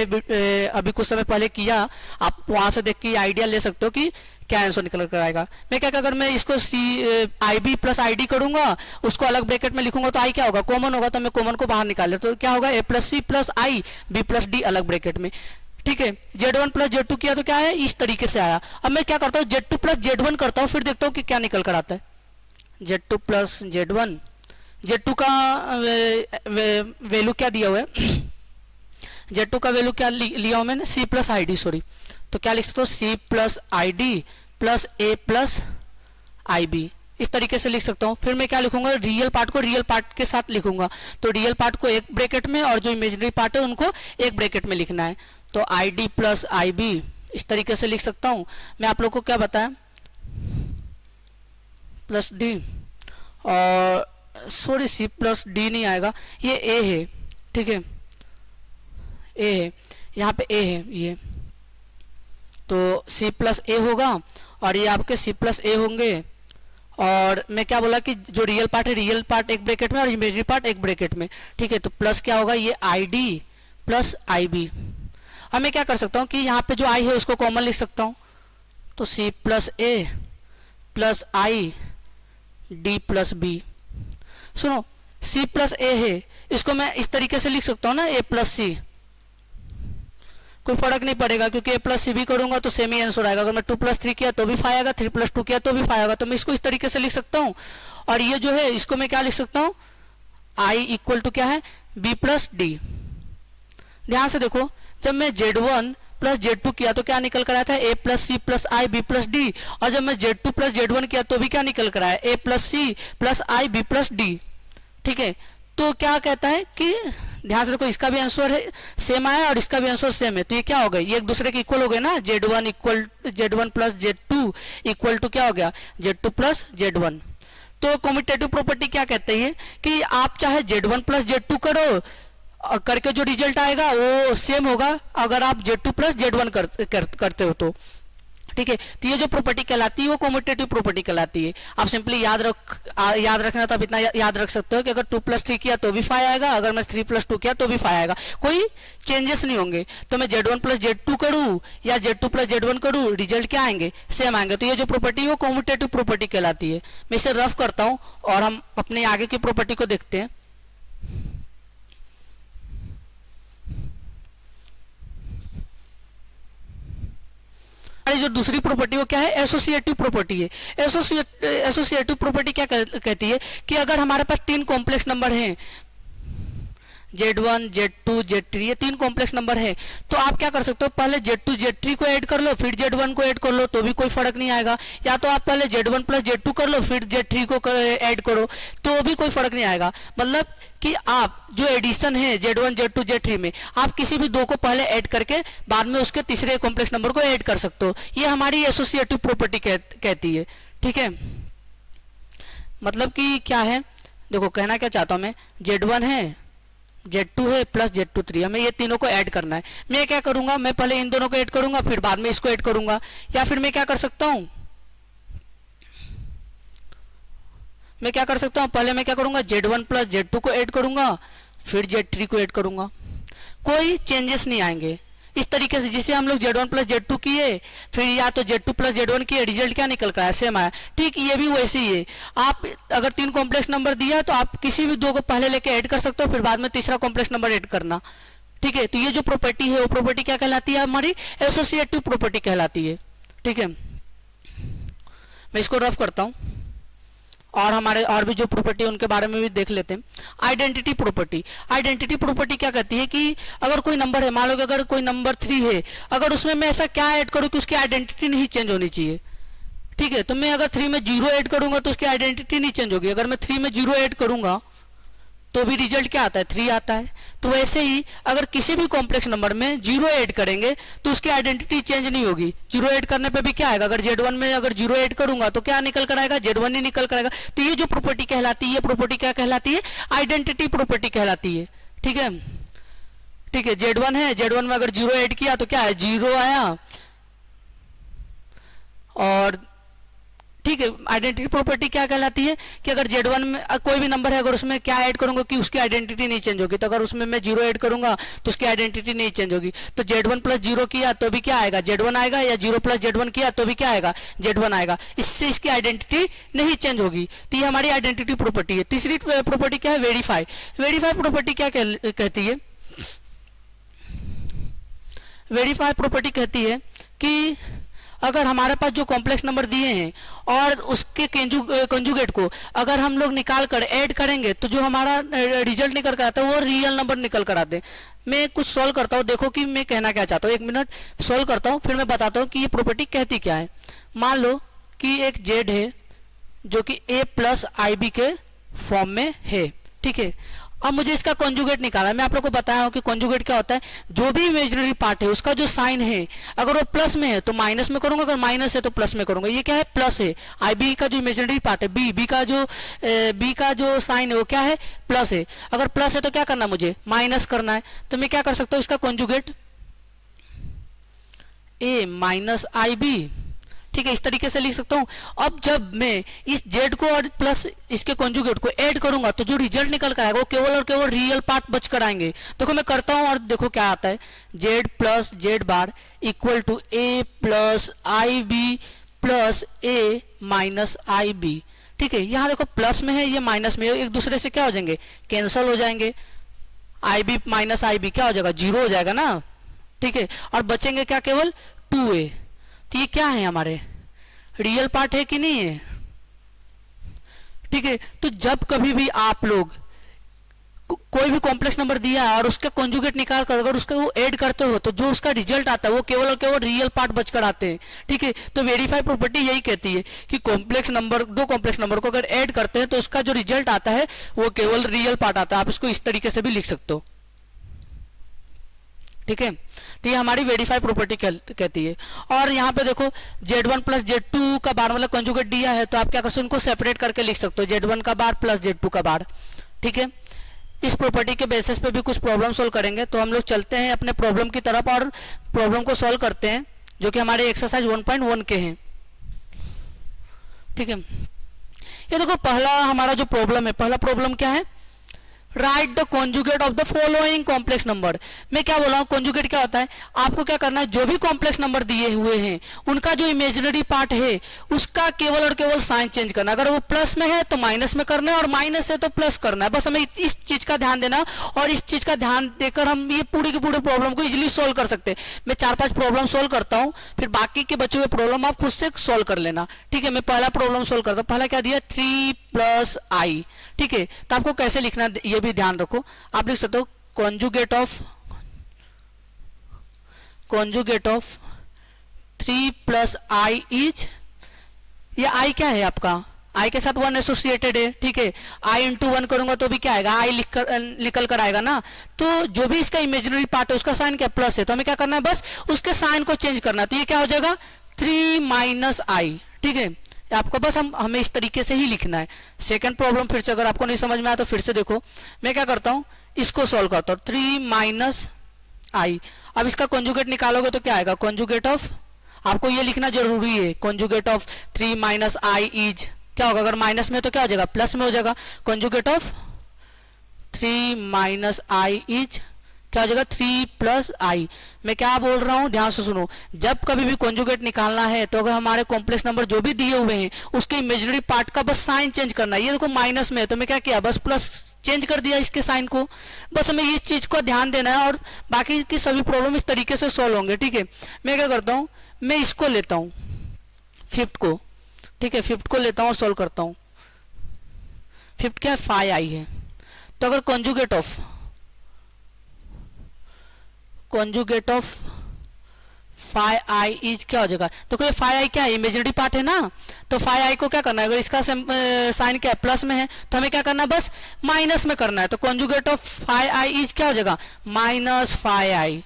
अभी कुछ समय पहले किया, आप वहां से देख के आइडिया ले सकते हो कि क्या आंसर निकल कर आएगा। मैं क्या, अगर मैं इसको आई बी प्लस आई डी करूंगा, उसको अलग ब्रैकेट में लिखूंगा तो आई क्या होगा, कॉमन होगा, तो मैं कॉमन को बाहर निकाल लेता हूँ, तो क्या होगा, ए plus c plus i b plus D अलग ब्रैकेट में। ठीक है, Z1 प्लस Z2 किया तो क्या है, इस तरीके से आया। अब मैं क्या करता हूँ, Z2 प्लस Z1 करता हूँ, फिर देखता हूँ कि क्या निकल कर आता है। Z2 प्लस Z1, Z2 का वैल्यू क्या दिया हुआ है, Z2 का वैल्यू क्या लिया हूं मैंने, C plus i d, sorry, तो क्या लिख सकते हो, C plus i d plus A plus i b, इस तरीके से लिख सकता हूँ। फिर मैं क्या लिखूंगा, रियल पार्ट को रियल पार्ट के साथ लिखूंगा, तो रियल पार्ट को एक ब्रैकेट में और जो इमेजिनरी पार्ट है उनको एक ब्रैकेट में लिखना है, तो i d plus i b इस तरीके से लिख सकता हूँ। मैं आप लोग को क्या बताया, प्लस डी, और सॉरी C प्लस डी नहीं आएगा, ये A है। ठीक है, A है, यहाँ पे A है ये, तो C प्लस A होगा और ये आपके C प्लस A होंगे। और मैं क्या बोला कि जो रियल पार्ट है रियल पार्ट एक ब्रैकेट में और इमेजिनरी पार्ट एक ब्रैकेट में। ठीक है, तो प्लस क्या होगा, ये i d plus i b. अब मैं क्या कर सकता हूँ कि यहाँ पे जो आई है उसको कॉमन लिख सकता हूँ, तो C plus A plus i d plus b. सुनो, C प्लस A है, इसको मैं इस तरीके से लिख सकता हूँ ना, A प्लस सी, कोई फर्क नहीं पड़ेगा क्योंकि A प्लस सी भी करूंगा तो सेम ही आंसर आएगा। अगर मैं 2 प्लस 3 किया तो भी 5 आएगा, 3 प्लस 2 किया तो भी 5 आएगा, तो मैं इसको इस तरीके से लिख सकता हूँ। और ये जो है इसको मैं क्या लिख सकता हूँ, I इक्वल टू क्या है, B प्लस डी। ध्यान से देखो, जब मैं Z1 प्लस Z2 किया तो क्या निकल कर आया था, A plus c plus i b plus d, और जब मैं Z2 प्लस Z1 किया तो भी क्या निकल कर आया, A plus c plus i b plus d. ठीक है, तो क्या कहता है कि ध्यान से देखो, इसका भी आंसर है सेम आया और इसका भी आंसर सेम है, तो ये क्या हो गए, ये एक दूसरे के इक्वल हो गए ना। Z1 plus Z2 equal to क्या हो गया, Z2 प्लस Z1। तो कम्यूटेटिव प्रॉपर्टी क्या कहते हैं कि आप चाहे Z1 प्लस Z2 करो, करके जो रिजल्ट आएगा वो सेम होगा अगर आप Z2 प्लस Z1 करते हो तो, ठीक है। तो ये जो प्रॉपर्टी कहलाती है वो कम्यूटेटिव प्रॉपर्टी कहलाती है। आप सिंपली याद रखना, तो आप इतना याद रख सकते हो कि अगर 2 प्लस 3 किया तो भी 5 आएगा, अगर मैं 3 प्लस 2 किया तो भी 5 आएगा, कोई चेंजेस नहीं होंगे। तो मैं Z1 प्लस Z2 करूँ या Z2 प्लस Z1 करूँ, रिजल्ट क्या आएंगे, सेम आएंगे। तो ये जो प्रॉपर्टी है वो कम्यूटेटिव प्रॉपर्टी कहलाती है। मैं इसे रफ करता हूँ और हम अपने आगे की प्रॉपर्टी को देखते हैं। जो दूसरी प्रॉपर्टी वो क्या है, एसोसिएटिव प्रॉपर्टी है। एसोसिएटिव प्रॉपर्टी क्या कहती है कि अगर हमारे पास 3 कॉम्प्लेक्स नंबर हैं, Z1 Z2 Z3, ये 3 कॉम्प्लेक्स नंबर है, तो आप क्या कर सकते हो, पहले Z2 Z3 को ऐड कर लो, फिर Z1 को ऐड कर लो, तो भी कोई फर्क नहीं आएगा। या तो आप पहले Z1 प्लस Z2 कर लो, फिर Z3 को ऐड करो, तो भी कोई फर्क नहीं आएगा। मतलब कि आप जो एडिशन है Z1 Z2 Z3 में, आप किसी भी 2 को पहले ऐड करके बाद में उसके तीसरे कॉम्प्लेक्स नंबर को ऐड कर सकते हो। ये हमारी एसोसिएटिव प्रॉपर्टी कहती है, ठीक है। मतलब कि क्या है, देखो कहना क्या चाहता हूं मैं, Z1 है, Z2 है प्लस Z2 3, हमें ये तीनों को ऐड करना है। मैं क्या करूंगा, मैं पहले इन दोनों को ऐड करूंगा, फिर बाद में इसको ऐड करूंगा। या फिर मैं क्या कर सकता हूं, पहले मैं क्या करूंगा, Z1 प्लस Z2 को ऐड करूंगा, फिर Z3 को ऐड करूंगा, कोई चेंजेस नहीं आएंगे। इस तरीके से जिसे हम लोग Z1 प्लस Z2 किए, फिर या तो Z2 प्लस Z1 किए, रिजल्ट क्या निकल कर आया, सेम आया। ठीक, ये भी वैसे ही है। आप अगर 3 कॉम्प्लेक्स नंबर दिया तो आप किसी भी 2 को पहले लेके ऐड कर सकते हो, फिर बाद में तीसरा कॉम्प्लेक्स नंबर ऐड करना, ठीक है। तो ये जो प्रॉपर्टी है वो प्रॉपर्टी क्या कहलाती है, हमारी एसोसिएटिव प्रॉपर्टी कहलाती है, ठीक है। मैं इसको रफ करता हूं और हमारे और भी जो प्रॉपर्टी है उनके बारे में भी देख लेते हैं। आइडेंटिटी प्रॉपर्टी, आइडेंटिटी प्रॉपर्टी क्या कहती है कि अगर कोई नंबर है, मान लो कि अगर कोई नंबर 3 है, अगर उसमें मैं ऐसा क्या ऐड करूं कि उसकी आइडेंटिटी नहीं चेंज होनी चाहिए, ठीक है। तो मैं अगर 3 में 0 ऐड करूंगा तो उसकी आइडेंटिटी नहीं चेंज होगी। अगर मैं 3 में 0 ऐड करूंगा तो भी रिजल्ट क्या आता है, 3 आता है। तो वैसे ही अगर किसी भी कॉम्प्लेक्स नंबर में 0 ऐड करेंगे तो उसकी आइडेंटिटी चेंज नहीं होगी। 0 ऐड करने पे भी क्या आएगा, अगर Z1 में अगर 0 ऐड करूंगा तो क्या निकल कर आएगा, Z1 ही निकल कर आएगा। तो ये जो प्रॉपर्टी कहलाती है, ये प्रॉपर्टी क्या कहलाती है, आइडेंटिटी प्रॉपर्टी कहलाती है, ठीक है। ठीक है, Z1 है, Z1 में अगर 0 ऐड किया तो क्या है, 0 आया। और ठीक है, आइडेंटिटी प्रॉपर्टी क्या कहलाती है कि अगर Z1 में कोई भी नंबर है, अगर उसमें क्या ऐड करूंगा कि उसकी आइडेंटिटी नहीं चेंज होगी। तो अगर उसमें मैं 0 ऐड करूंगा तो उसकी आइडेंटिटी नहीं चेंज होगी। तो Z1 प्लस 0 किया तो भी क्या आएगा, Z1 आएगा, या 0 प्लस Z1 किया तो भी क्या आएगा, Z1 आएगा। इससे इसकी आइडेंटिटी नहीं चेंज होगी। तो ये हमारी आइडेंटिटी प्रॉपर्टी है। तीसरी प्रॉपर्टी क्या है, वेरीफाई। वेरीफाई प्रॉपर्टी क्या कहती है, वेरीफाई प्रॉपर्टी कहती है कि अगर हमारे पास जो कॉम्प्लेक्स नंबर दिए हैं और उसके कंजुगेट को अगर हम लोग निकाल कर ऐड करेंगे तो जो हमारा रिजल्ट निकल कर आता है वो रियल नंबर निकल कर आते हैं। मैं कुछ सॉल्व करता हूँ, देखो कि मैं कहना क्या चाहता हूँ। 1 मिनट सॉल्व करता हूँ, फिर मैं बताता हूँ कि ये प्रॉपर्टी कहती क्या है। मान लो कि एक Z है जो कि A प्लस IB के फॉर्म में है, ठीक है। अब मुझे इसका कॉन्जुगेट निकाला है। मैं आप लोग को बताया हूं कि कॉन्जुगेट क्या होता है, जो भी इमेजिनरी पार्ट है उसका जो साइन है, अगर वो प्लस में है तो माइनस में करूंगा, अगर माइनस है तो प्लस में करूंगा। ये क्या है, प्लस है। IB का जो इमेजिनरी पार्ट है, बी का जो साइन है वो क्या है, प्लस है। अगर प्लस है तो क्या करना, मुझे माइनस करना है। तो मैं क्या कर सकता हूं, इसका कॉन्जुगेट A माइनस IB, ठीक है, इस तरीके से लिख सकता हूं। अब जब मैं इस Z को और प्लस इसके कॉन्जुगेट को ऐड करूंगा तो जो रिजल्ट निकल कर आएगा वो केवल और केवल रियल पार्ट बच कर आएंगे। देखो मैं करता हूं और देखो क्या आता है, Z plus Z bar equal to A plus IB plus A minus IB, ठीक है। यहां देखो प्लस में है, ये माइनस में है, एक दूसरे से क्या हो जाएंगे, कैंसल हो जाएंगे। IB माइनस IB क्या हो जाएगा, 0 हो जाएगा ना, ठीक है। और बचेंगे क्या, केवल 2A। तो ये क्या है, हमारे रियल पार्ट है कि नहीं है, ठीक है। तो जब कभी भी आप लोग कोई भी कॉम्प्लेक्स नंबर दिया है और उसके कॉन्जुगेट निकाल कर अगर उसका वो ऐड करते हो तो जो उसका रिजल्ट आता है वो केवल और केवल रियल पार्ट बचकर आते हैं। ठीक है, तो वेरीफाई प्रॉपर्टी यही कहती है कि कॉम्प्लेक्स नंबर, दो कॉम्प्लेक्स नंबर को अगर ऐड करते हैं तो उसका जो रिजल्ट आता है वो केवल रियल पार्ट आता है। आप इसको इस तरीके से भी लिख सकते हो। ठीक है, तो ये हमारी वेरीफाई प्रॉपर्टी कहती है। और यहाँ पे देखो Z1 प्लस Z2 का बार मतलब कंजुगेट दिया है तो आप क्या कर सकते हो, उनको सेपरेट करके लिख सकते हो, Z1 का बार प्लस Z2 का बार। ठीक है, इस प्रॉपर्टी के बेसिस पे भी कुछ प्रॉब्लम सोल्व करेंगे। तो हम लोग चलते हैं अपने प्रॉब्लम की तरफ और प्रॉब्लम को सोल्व करते हैं जो कि हमारे एक्सरसाइज 1.1 के हैं। ठीक है, ये देखो पहला हमारा जो प्रॉब्लम है, पहला प्रॉब्लम क्या है, right the conjugate of the following complex number. मैं क्या बोला हूँ, कॉन्जुगेट क्या होता है, आपको क्या करना है, जो भी कॉम्प्लेक्स नंबर दिए हुए हैं उनका जो इमेजिनरी पार्ट है उसका केवल और केवल साइन चेंज करना। अगर वो प्लस में है तो माइनस में करना है और माइनस है तो प्लस करना है। बस हमें इस चीज का ध्यान देना और इस चीज का ध्यान देकर हम ये पूरी की पूरी प्रॉब्लम को इजिली सोल्व कर सकते हैं। मैं 4-5 प्रॉब्लम सोल्व करता हूँ, फिर बाकी के बचे हुए प्रॉब्लम आप खुद से सोल्व कर लेना। ठीक है, मैं पहला प्रॉब्लम सोल्व करता हूँ। पहला क्या दिया, 3 + i। ठीक है, तो आपको कैसे लिखना ये भी ध्यान रखो। आप लिख सकते हो कॉन्जुगेट ऑफ 3 + i इज, ये i क्या है आपका, i के साथ 1 एसोसिएटेड है। ठीक है, i × 1 करूंगा तो भी क्या आएगा, i निकल कर आएगा ना। तो जो भी इसका इमेजिनरी पार्ट है उसका साइन क्या प्लस है, तो हमें क्या करना है, बस उसके साइन को चेंज करना है। तो ये क्या हो जाएगा 3 - i। ठीक है, आपको बस हमें इस तरीके से ही लिखना है। सेकंड प्रॉब्लम फिर से अगर आपको नहीं समझ में आया तो फिर से देखो, मैं क्या करता हूँ, इसको सॉल्व करता हूँ, 3 - i। अब इसका कॉन्जुगेट निकालोगे तो क्या आएगा, कॉन्जुगेट ऑफ, आपको ये लिखना जरूरी है, कॉन्जुगेट ऑफ 3 - i इज क्या होगा, अगर माइनस में तो क्या हो जाएगा, प्लस में हो जाएगा। कॉन्जुगेट ऑफ 3 - i इज क्या हो जाएगा, 3 + i। मैं क्या बोल रहा हूं, ध्यान से सुनो, जब कभी भी कॉन्जुगेट निकालना है तो अगर हमारे कॉम्प्लेक्स नंबर जो भी दिए हुए हैं उसके इमेजिनरी पार्ट का बस साइन चेंज करना है। ये देखो माइनस में है तो मैं क्या किया, बस प्लस चेंज कर दिया इसके साइन को। बस हमें इस चीज को ध्यान देना है और बाकी की सभी प्रॉब्लम इस तरीके से सोल्व होंगे। ठीक है, मैं क्या करता हूँ, मैं इसको लेता हूँ 5th को। ठीक है, 5th को लेता हूँ और सोल्व करता हूँ। 5th क्या है, 5i है। तो अगर कॉन्जुगेट ऑफ 5i इज क्या हो जाएगा, तो कोई 5i क्या है, इमेजिनरी पार्ट है ना, तो 5i को क्या करना है, अगर इसका साइन क्या है प्लस में है तो हमें क्या करना है, बस माइनस में करना है। तो कॉन्जुगेट ऑफ 5i इज क्या हो जाएगा, -5i।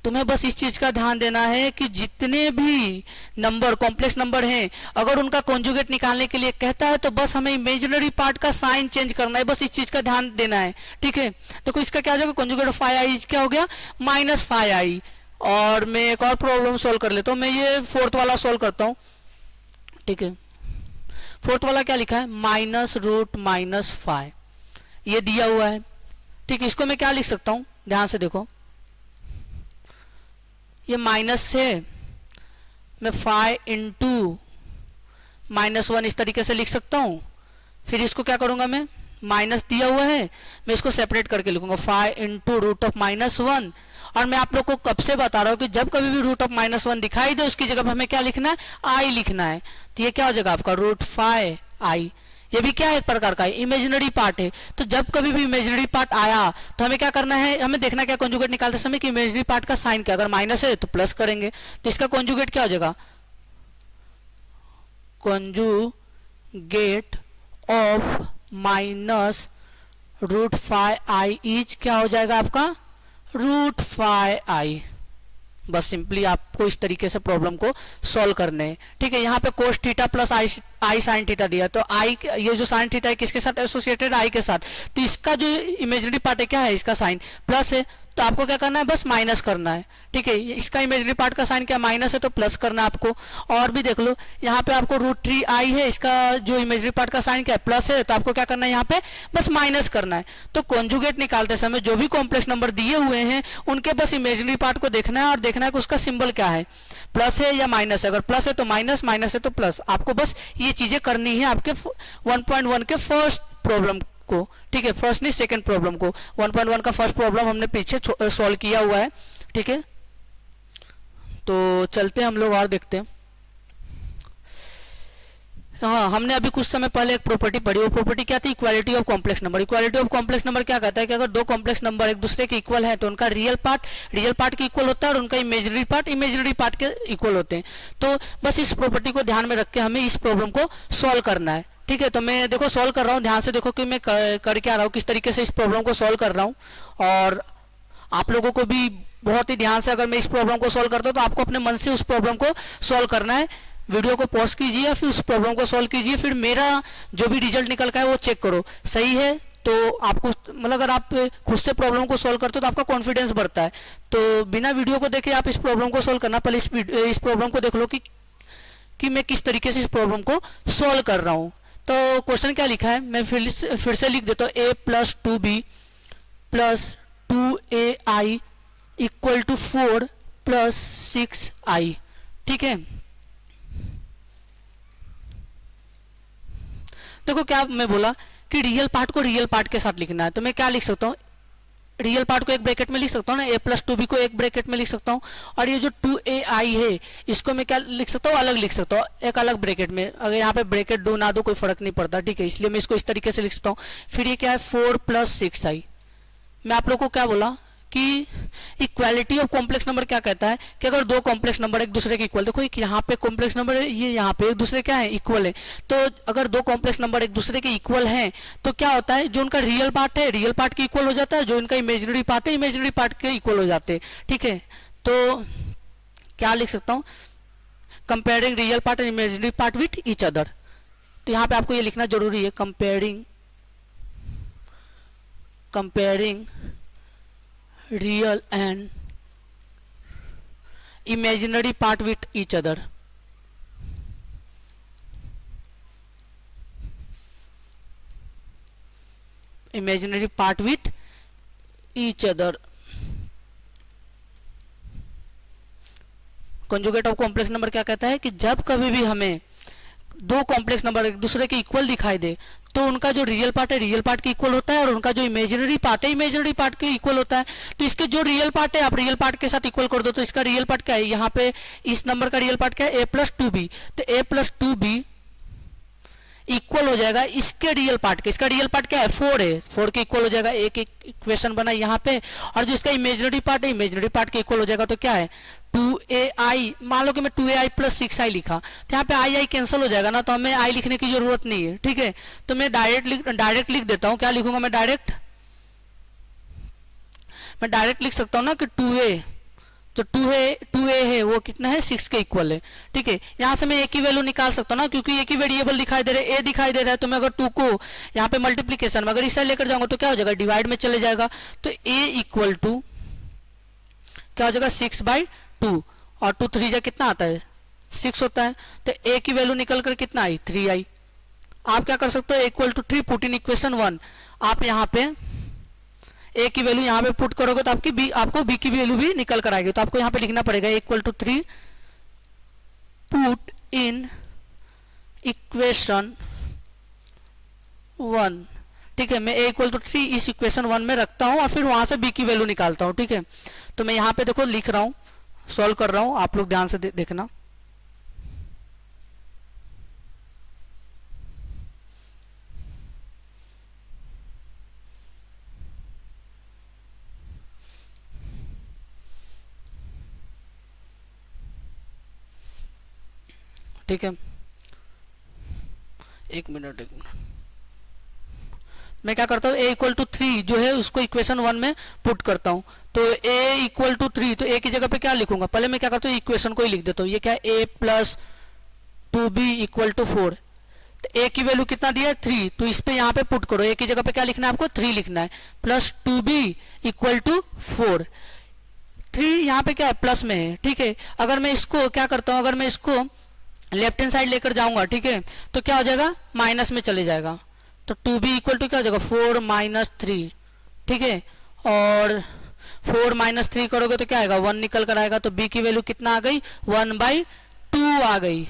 तुम्हें बस इस चीज का ध्यान देना है कि जितने भी नंबर कॉम्प्लेक्स नंबर हैं अगर उनका कॉन्जुगेट निकालने के लिए कहता है तो बस हमें इमेजिनरी पार्ट का साइन चेंज करना है, बस इस चीज का ध्यान देना है। ठीक है, तो इसका क्या हो जाएगा, कॉन्जुगेट ऑफ 5i क्या हो गया, -5i। और मैं एक और प्रॉब्लम सोल्व कर लेता हूँ, मैं ये 4th वाला सोल्व करता हूँ। ठीक है, 4th वाला क्या लिखा है, -√-5 ये दिया हुआ है। ठीक है, इसको मैं क्या लिख सकता हूँ, ध्यान से देखो, ये माइनस से मैं 5 × -1 इस तरीके से लिख सकता हूँ। फिर इसको क्या करूंगा, मैं माइनस दिया हुआ है मैं इसको सेपरेट करके लिखूंगा 5 × √(-1). और मैं आप लोग को कब से बता रहा हूँ कि जब कभी भी √(-1) दिखाई दे उसकी जगह पर हमें क्या लिखना है, i लिखना है। तो ये क्या हो जाएगा आपका √5i। ये भी क्या है, एक प्रकार का इमेजिनरी पार्ट है। तो जब कभी भी इमेजिनरी पार्ट आया तो हमें क्या करना है, हमें देखना क्या, कॉन्जुगेट निकालते समय कि इमेजिनरी पार्ट का साइन क्या, अगर माइनस है तो प्लस करेंगे। तो इसका कॉन्जुगेट क्या हो जाएगा, कॉन्जुगेट ऑफ -√5i इज क्या हो जाएगा आपका, √5i। बस सिंपली आपको इस तरीके से प्रॉब्लम को सॉल्व करने हैं। ठीक है, यहाँ पे cos theta plus i sin theta दिया, तो i ये जो sin थीटा है किसके साथ एसोसिएटेड, i के साथ। तो इसका जो इमेजिनरी पार्ट है क्या है, इसका साइन प्लस है, तो आपको क्या करना है, बस माइनस करना है। ठीक है, इसका इमेजिनरी पार्ट का साइन क्या माइनस है तो प्लस करना है आपको। और भी देख लो, यहाँ पे आपको √3i है, इसका जो इमेजिनरी पार्ट का साइन क्या है प्लस है, तो आपको क्या करना है, यहाँ पे बस माइनस करना है। तो कॉन्जुगेट निकालते समय जो भी कॉम्प्लेक्स नंबर दिए हुए हैं उनके बस इमेजिनरी पार्ट को देखना है और देखना है कि उसका सिंबल क्या है, प्लस है या माइनस है। अगर प्लस है तो माइनस, माइनस है तो प्लस। आपको बस ये चीजें करनी है आपके 1.1 के फर्स्ट प्रॉब्लम को। ठीक है, फर्स्ट नहीं सेकंड प्रॉब्लम को। 1.1 का फर्स्ट प्रॉब्लम हमने पीछे सॉल्व किया हुआ है। ठीक है, तो चलते हैं हम लोग और देखते हैं। हाँ, हमने अभी कुछ समय पहले एक प्रॉपर्टी पढ़ी। वो प्रॉपर्टी क्या थी? Equality of complex number. Equality of complex number क्या कहता है कि अगर दो कॉम्प्लेक्स नंबर एक दूसरे के इक्वल है तो उनका रियल पार्ट के इक्वल होता है और उनका इमेजिनरी पार्ट के इक्वल होते हैं। तो बस इस प्रॉपर्टी को ध्यान में रख के हमें इस प्रॉब्लम को सॉल्व करना है। ठीक है, तो मैं देखो सॉल्व कर रहा हूँ, ध्यान से देखो कि मैं कर क्या रहा हूँ, किस तरीके से इस प्रॉब्लम को सॉल्व कर रहा हूँ। और आप लोगों को भी बहुत ही ध्यान से, अगर मैं इस प्रॉब्लम को सॉल्व करता हूँ तो आपको अपने मन से उस प्रॉब्लम को सॉल्व करना है। वीडियो को पॉज कीजिए, फिर उस प्रॉब्लम को सॉल्व कीजिए, फिर मेरा जो भी रिजल्ट निकल का है वो चेक करो सही है। तो आपको मतलब अगर आप खुद से प्रॉब्लम को सॉल्व करते हो तो आपका कॉन्फिडेंस बढ़ता है। तो बिना वीडियो को देखे आप इस प्रॉब्लम को सॉल्व करना, पहले इस प्रॉब्लम को देख लो कि मैं किस तरीके से इस प्रॉब्लम को सॉल्व कर रहा हूँ। तो क्वेश्चन क्या लिखा है, मैं फिर से लिख देता हूँ। a + 2b + 2ai = 4 + 6i। ठीक है, देखो क्या मैं बोला कि रियल पार्ट को रियल पार्ट के साथ लिखना है। तो मैं क्या लिख सकता हूँ, रियल पार्ट को एक ब्रैकेट में लिख सकता हूँ ना, a + 2b को एक ब्रैकेट में लिख सकता हूँ, और ये जो 2ai है इसको मैं क्या लिख सकता हूँ, अलग लिख सकता हूँ, एक अलग ब्रैकेट में। अगर यहाँ पे ब्रैकेट दो ना दो कोई फर्क नहीं पड़ता। ठीक है, इसलिए मैं इसको इस तरीके से लिख सकता हूँ। फिर ये क्या है, 4 + 6i। मैं आप लोग को क्या बोला कि इक्वालिटी ऑफ कॉम्प्लेक्स नंबर क्या कहता है कि अगर दो कॉम्प्लेक्स नंबर एक दूसरे के इक्वल, देखो एक यहाँ पे कॉम्प्लेक्स नंबर है, ये यहाँ पे एक दूसरे क्या है, इक्वल है। तो अगर दो कॉम्प्लेक्स नंबर एक दूसरे के इक्वल हैं तो क्या होता है, जो उनका रियल पार्ट है रियल पार्ट के इक्वल हो जाता है, जो इनका इमेजिनरी पार्ट है इमेजिनरी पार्ट के इक्वल हो जाते हैं। ठीक है, तो क्या लिख सकता हूँ, comparing real part and imaginary part with each other. तो यहाँ पे आपको ये लिखना जरूरी है, comparing real and imaginary part with each other। imaginary part with each other। Conjugate of complex number क्या कहता है कि जब कभी भी हमें दो कॉम्प्लेक्स नंबर एक दूसरे के इक्वल दिखाई दे तो उनका जो रियल पार्ट है रियल पार्ट के इक्वल होता है और उनका जो इमेजिनरी पार्ट है इमेजिनरी पार्ट के इक्वल होता है। तो इसके जो रियल पार्ट है आप रियल पार्ट के साथ इक्वल कर दो। तो इसका रियल पार्ट क्या है, यहाँ पे इस नंबर का रियल पार्ट क्या है, a + 2b। तो a + 2b इक्वल हो जाएगा इसके रियल पार्ट के। इसका रियल पार्ट क्या है, 4 है, 4 के इक्वल हो जाएगा। एक इक्वेशन बना यहाँ पे, और जो इसका इमेजिनरी पार्ट है इमेजिनरी पार्ट के इक्वल हो जाएगा। तो क्या है, 2ai। मान लो कि मैं 2ai + 6i लिखा तो यहाँ पे आई कैंसिल हो जाएगा ना, तो हमें i लिखने की जरूरत नहीं है। ठीक है, तो मैं डायरेक्ट लिख देता हूँ। क्या लिखूंगा मैं, डायरेक्ट लिख सकता हूँ ना कि 2a, तो 2a है वो कितना है, 6 के इक्वल है। ठीक है, यहाँ से मैं एक ही वैल्यू निकाल सकता हूँ ना, क्योंकि एक ही वेरिएबल दिखाई दे रहा है, a दिखाई दे रहा है। तो मैं अगर 2 को यहाँ पे मल्टीप्लीकेशन में अगर इस साइड लेकर जाऊंगा तो क्या हो जाएगा, डिवाइड में चले जाएगा। तो a = क्या हो जाएगा, 6/2, और 2 3 जा कितना आता है, 6 होता है। तो a की वैल्यू निकल कर कितना आई, 3i। आप क्या कर सकते हो, = 3 पुट इन इक्वेशन 1। आप यहाँ पे a की वैल्यू यहाँ पे पुट करोगे तो आपको b की वैल्यू भी निकल कर आएगी। तो आपको यहाँ पे लिखना पड़ेगा = 3 पुट इन इक्वेशन 1। ठीक है, मैं a = 3 इस इक्वेशन 1 में रखता हूँ और फिर वहां से b की वैल्यू निकालता हूँ। ठीक है, तो मैं यहाँ पे देखो लिख रहा हूँ, सॉल्व कर रहा हूँ, आप लोग ध्यान से देखना। ठीक है, एक मिनट मैं क्या करता हूँ, a = 3 जो है उसको इक्वेशन 1 में पुट करता हूँ। तो a = 3, तो a की जगह पे क्या लिखूंगा, पहले मैं क्या करता हूँ, इक्वेशन को ही लिख देता हूँ। ये क्या है, a + 2b = 4। तो a की वैल्यू कितना दिया है, 3। तो इस पे यहाँ पे पुट करो, a की जगह पे क्या लिखना है आपको, 3 लिखना है, + 2b = 4। 3 यहाँ पे क्या है, प्लस में है। ठीक है, अगर मैं इसको क्या करता हूँ, अगर मैं इसको लेफ्ट हैंड साइड लेकर जाऊंगा, ठीक है, तो क्या हो जाएगा, माइनस में चले जाएगा। तो 2b = क्या हो जाएगा, 4 - 3। ठीक है, और 4 - 3 करोगे तो क्या आएगा, 1 निकल कर आएगा। तो b की वैल्यू कितना आ गई, 1/2 आ गई।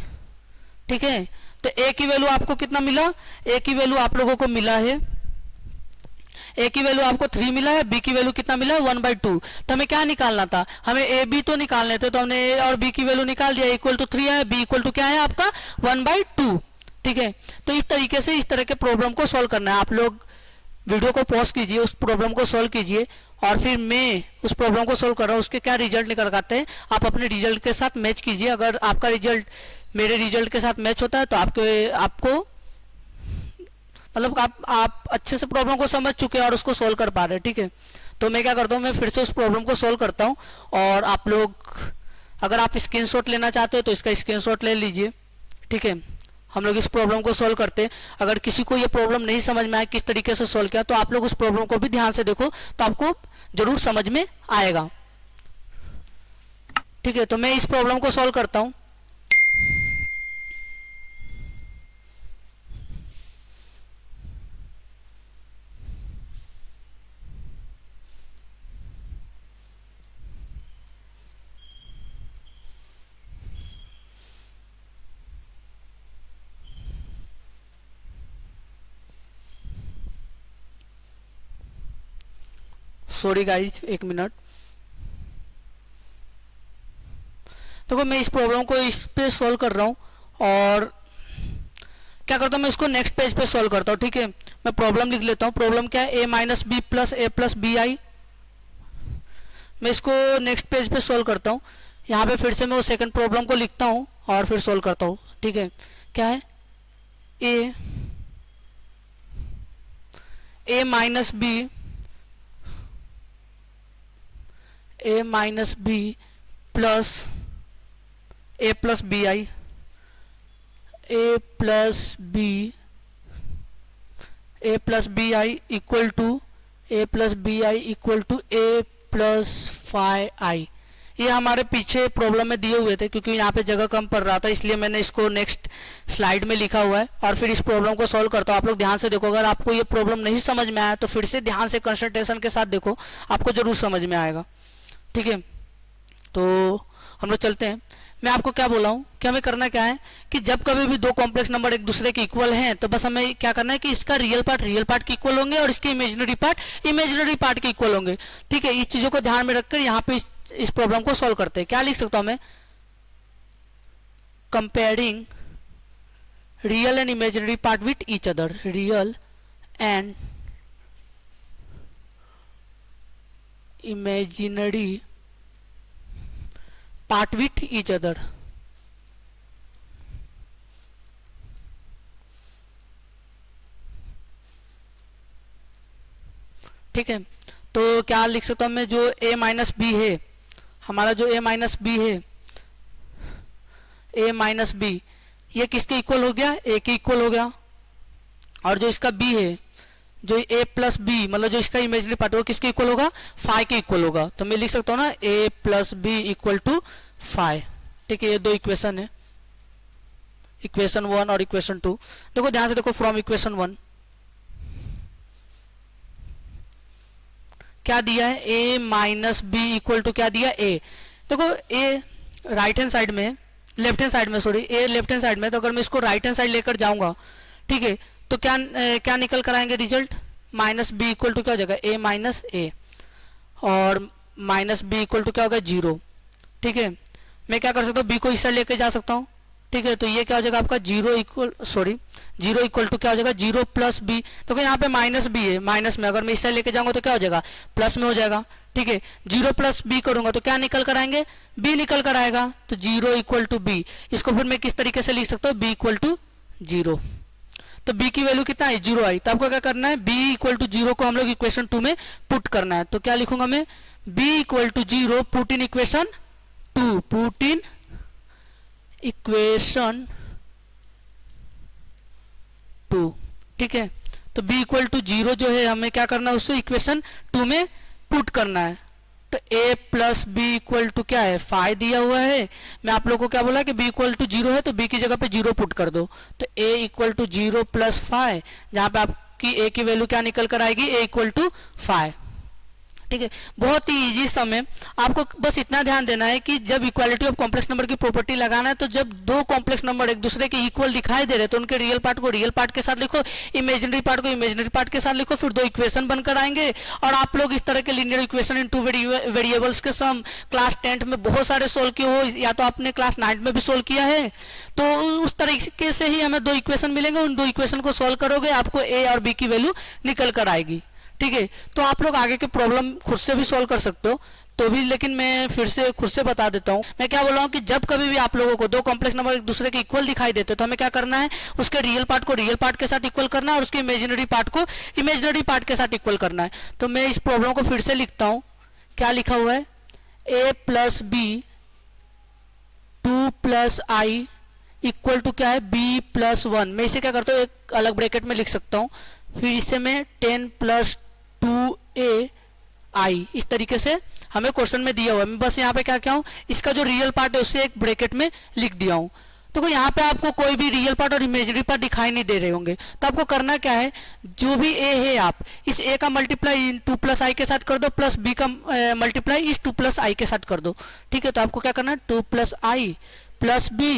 ठीक है, तो a की वैल्यू आपको कितना मिला, a की वैल्यू आप लोगों को मिला है, a की वैल्यू आपको 3 मिला है, b की वैल्यू कितना मिला है, 1/2। तो हमें क्या निकालना था, हमें a b तो निकालने थे, तो हमने a और b की वैल्यू निकाल दिया, = 3 है, b = क्या है आपका, 1/2। ठीक है। तो इस तरीके से इस तरह के प्रॉब्लम को सॉल्व करना है। आप लोग वीडियो को पॉज कीजिए, उस प्रॉब्लम को सॉल्व कीजिए और फिर मैं उस प्रॉब्लम को सॉल्व कर रहा हूँ, उसके क्या रिजल्ट निकल कर आते हैं आप अपने रिजल्ट के साथ मैच कीजिए। अगर आपका रिजल्ट मेरे रिजल्ट के साथ मैच होता है तो आपको मतलब आप अच्छे से प्रॉब्लम को समझ चुके हैं और उसको सॉल्व कर पा रहे हैं, ठीक है। तो मैं क्या करता हूँ, मैं फिर से उस प्रॉब्लम को सॉल्व करता हूँ और आप लोग अगर आप स्क्रीनशॉट लेना चाहते हो तो इसका स्क्रीनशॉट ले लीजिए, ठीक है। हम लोग इस प्रॉब्लम को सॉल्व करते हैं। अगर किसी को ये प्रॉब्लम नहीं समझ में आए किस तरीके से सॉल्व किया तो आप लोग उस प्रॉब्लम को भी ध्यान से देखो तो आपको जरूर समझ में आएगा, ठीक है। तो मैं इस प्रॉब्लम को सॉल्व करता हूँ। सॉरी गाइज, एक मिनट। देखो मैं इस प्रॉब्लम को इस पे सॉल्व कर रहा हूँ और क्या करता हूँ, मैं इसको नेक्स्ट पेज पे सॉल्व करता हूँ, ठीक है। मैं प्रॉब्लम लिख लेता हूँ। प्रॉब्लम क्या है, A minus B plus A plus B I. मैं इसको नेक्स्ट पेज पे सॉल्व करता हूँ। यहाँ पे फिर से मैं वो सेकंड प्रॉब्लम को लिखता हूँ और फिर सॉल्व करता हूँ, ठीक है। क्या है, A minus B plus A plus B I, A plus B I equal to A plus A plus five I. ये हमारे पीछे प्रॉब्लम में दिए हुए थे क्योंकि यहाँ पे जगह कम पड़ रहा था, इसलिए मैंने इसको नेक्स्ट स्लाइड में लिखा हुआ है और फिर इस प्रॉब्लम को सॉल्व करता हूँ। आप लोग ध्यान से देखो, अगर आपको ये प्रॉब्लम नहीं समझ में आया तो फिर से ध्यान से कंसंट्रेशन के साथ देखो, आपको जरूर समझ में आएगा, ठीक है। तो हम लोग चलते हैं। मैं आपको क्या बोला हूँ कि हमें करना क्या है कि जब कभी भी दो कॉम्प्लेक्स नंबर एक दूसरे के इक्वल हैं तो बस हमें क्या करना है कि इसका रियल पार्ट के इक्वल होंगे और इसके इमेजिनरी पार्ट के इक्वल होंगे, ठीक है। इस चीजों को ध्यान में रखकर यहाँ पे इस प्रॉब्लम को सॉल्व करते हैं। क्या लिख सकता हूँ मैं, comparing real and imaginary part with each other, real and imaginary part with each other. ठीक है। तो क्या लिख सकता हूं मैं, जो a माइनस बी है, हमारा जो a माइनस बी ये किसके इक्वल हो गया, a के इक्वल हो गया। और जो इसका b है, जो a प्लस बी मतलब जो इसका इमेजिनरी पार्ट है वो किसके इक्वल होगा, फाइव के इक्वल होगा। तो मैं लिख सकता हूँ ना a plus b equal to five, ठीक है। ये दो इक्वेशन है, इक्वेशन 1 और इक्वेशन 2। देखो ध्यान से देखो, फ्रॉम इक्वेशन 1 क्या दिया है, a minus b equal to क्या दिया, a। देखो a राइट हैंड साइड में, लेफ्ट हैंड साइड में, sorry a left hand side में, तो अगर मैं इसको राइट हैंड साइड लेकर जाऊंगा, ठीक है, तो क्या निकल कर आएंगे result, minus b equal to क्या हो जाएगा, a माइनस ए, और माइनस बी इक्वल टू क्या होगा, 0, ठीक है। मैं क्या कर सकता हूँ, b को इस साइड लेके जा सकता हूँ, ठीक है। तो ये क्या हो जाएगा आपका 0 इक्वल टू क्या हो जाएगा, 0 प्लस बी। तो यहाँ पे माइनस बी है, माइनस में अगर मैं इस साइड लेके जाऊंगा तो क्या हो जाएगा, प्लस में हो जाएगा, ठीक है। 0 प्लस बी करूंगा तो क्या निकल कर आएंगे, b निकल कर आएगा। तो 0 इक्वल टू बी, इसको फिर मैं किस तरीके से लिख सकता हूँ, b इक्वल टू 0। तो b की वैल्यू कितना है, 0 आई। तो आपको क्या करना है, b इक्वल टू 0 को हम लोग इक्वेशन 2 में पुट करना है। तो क्या लिखूंगा मैं, b equal to 0 put in equation 2, put in equation 2, ठीक है। तो b इक्वल टू 0 जो है हमें क्या करना है, उसको इक्वेशन 2 में पुट करना है। तो a plus b equal to क्या है, 5 दिया हुआ है। मैं आप लोगों को क्या बोला कि b इक्वल टू 0 है तो b की जगह पे 0 पुट कर दो। तो a इक्वल टू 0 प्लस 5, जहां पे आपकी a की वैल्यू क्या निकल कर आएगी, a इक्वल टू 5, ठीक है, बहुत ही इजी सम है। आपको बस इतना ध्यान देना है कि जब इक्वालिटी ऑफ कॉम्प्लेक्स नंबर की प्रॉपर्टी लगाना है तो जब दो कॉम्प्लेक्स नंबर एक दूसरे के इक्वल दिखाई दे रहे तो उनके रियल पार्ट को रियल पार्ट के साथ लिखो, इमेजिनरी पार्ट को इमेजिनरी पार्ट के साथ लिखो, फिर दो इक्वेशन बनकर आएंगे और आप लोग इस तरह के linear equation in two variables के सम क्लास 10th में बहुत सारे सोल्व किए हो या तो आपने क्लास 9th में भी सोल्व किया है, तो उस तरीके से ही हमें दो इक्वेशन मिलेंगे, उन दो इक्वेशन को सोल्व करोगे आपको ए और बी की वैल्यू निकल कर आएगी। ठीक है, तो आप लोग आगे के प्रॉब्लम खुद से भी सॉल्व कर सकते हो तो भी, लेकिन मैं फिर से खुद से बता देता हूँ। मैं क्या बोल रहा हूँ कि जब कभी भी आप लोगों को दो कॉम्प्लेक्स नंबर एक दूसरे के इक्वल दिखाई देते तो हमें क्या करना है, उसके रियल पार्ट को रियल पार्ट के साथ इक्वल करना है और उसके इमेजिनरी पार्ट को इमेजिनरी पार्ट के साथ इक्वल करना है। तो मैं इस प्रॉब्लम को फिर से लिखता हूँ। क्या लिखा हुआ है, a plus b 2 plus i equal to क्या है, b प्लस 1। मैं इसे क्या करता हूँ, एक अलग ब्रैकेट में लिख सकता हूँ, फिर इसे मैं 10 प्लस 2a आई, इस तरीके से हमें क्वेश्चन में दिया हुआ है। मैं बस यहाँ पे क्या क्या हूँ, इसका जो रियल पार्ट है उसे एक ब्रैकेट में लिख दिया हूँ। तो यहाँ पे आपको कोई भी रियल पार्ट और इमेजिनरी पार्ट दिखाई नहीं दे रहे होंगे, तो आपको करना क्या है, जो भी a है आप इस a का मल्टीप्लाई इन 2 प्लस आई के साथ कर दो, प्लस b का मल्टीप्लाई इस 2 प्लस आई के साथ कर दो। ठीक है, तो आपको क्या करना है, 2 प्लस आई प्लस b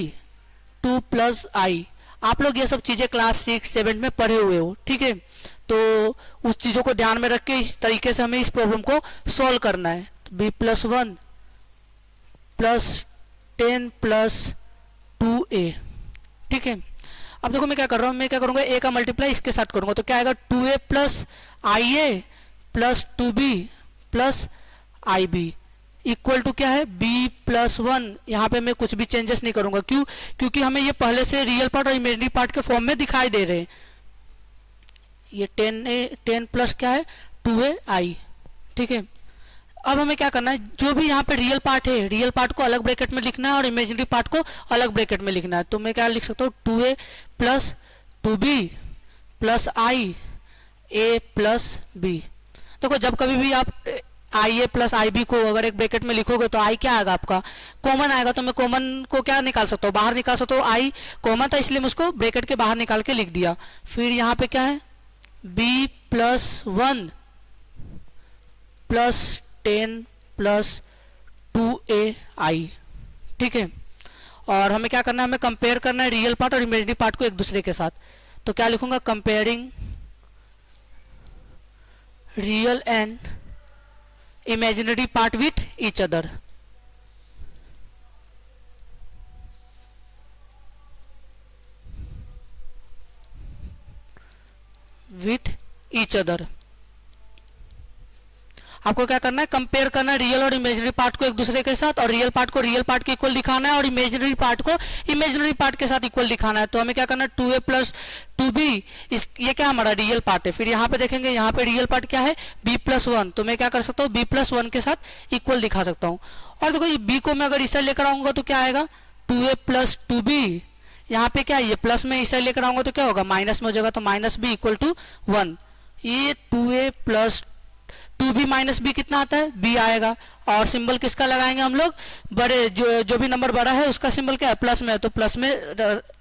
2 प्लस आई। आप लोग ये सब चीजें क्लास 6 7 में पढ़े हुए हो। ठीक है, तो उस चीजों को ध्यान में रख के इस तरीके से हमें इस प्रॉब्लम को सॉल्व करना है। b plus 1 plus 10 plus 2a। ठीक है, अब देखो मैं क्या कर रहा हूँ, मैं क्या करूंगा, a का मल्टीप्लाई इसके साथ करूंगा तो क्या आएगा, 2a plus i A plus 2b plus i b equal to क्या है, b प्लस 1। यहाँ पे मैं कुछ भी चेंजेस नहीं करूंगा, क्यों, क्योंकि हमें ये पहले से रियल पार्ट और इमेजिनरी पार्ट के फॉर्म में दिखाई दे रहे हैं। ये 10 प्लस क्या है, 2a आई। ठीक है, अब हमें क्या करना है, जो भी यहाँ पे रियल पार्ट है रियल पार्ट को अलग ब्रैकेट में लिखना है और इमेजिनरी पार्ट को अलग ब्रैकेट में लिखना है। तो मैं क्या लिख सकता हूँ, 2a plus 2b plus I a plus b। देखो जब कभी भी आप आई ए प्लस आई बी को अगर एक ब्रैकेट में लिखोगे तो आई क्या आएगा, आपका कॉमन आएगा। तो मैं कॉमन को क्या निकाल सकता हूँ, बाहर निकाल सकता हूँ। आई कॉमन था इसलिए मैं उसको ब्रैकेट के बाहर निकाल के लिख दिया। फिर यहाँ पे क्या है, b plus 1 plus 10 plus 2a आई। ठीक है, और हमें क्या करना है, हमें कंपेयर करना है रियल पार्ट और इमेजिनरी पार्ट को एक दूसरे के साथ। तो क्या लिखूंगा, comparing real and imaginary part with each other. With each other आपको क्या करना है, कंपेयर करना है रियल और इमेजिनरी पार्ट को एक दूसरे के साथ, और रियल पार्ट को रियल पार्ट के इक्वल दिखाना है और इमेजिनरी पार्ट को इमेजिनरी पार्ट के साथ इक्वल दिखाना है। तो हमें क्या करना है, 2a प्लस 2b, ये क्या हमारा रियल पार्ट है। फिर यहाँ पे देखेंगे, यहाँ पे रियल पार्ट क्या है, b प्लस 1। तो मैं क्या कर सकता हूँ, b प्लस 1 के साथ इक्वल दिखा सकता हूँ। और देखो ये b को मैं अगर इसे लेकर आऊंगा तो क्या आएगा, 2a प्लस 2b। यहाँ पे क्या है, ये प्लस में इसे लेकर आऊंगा तो क्या होगा, माइनस में हो जाएगा, तो माइनस b इक्वल टू 1। ये 2a plus 2b minus b कितना आता है, b आएगा। और सिंबल किसका लगाएंगे हम लोग, बड़े जो भी नंबर बड़ा है उसका सिंबल क्या है, प्लस में है, तो प्लस में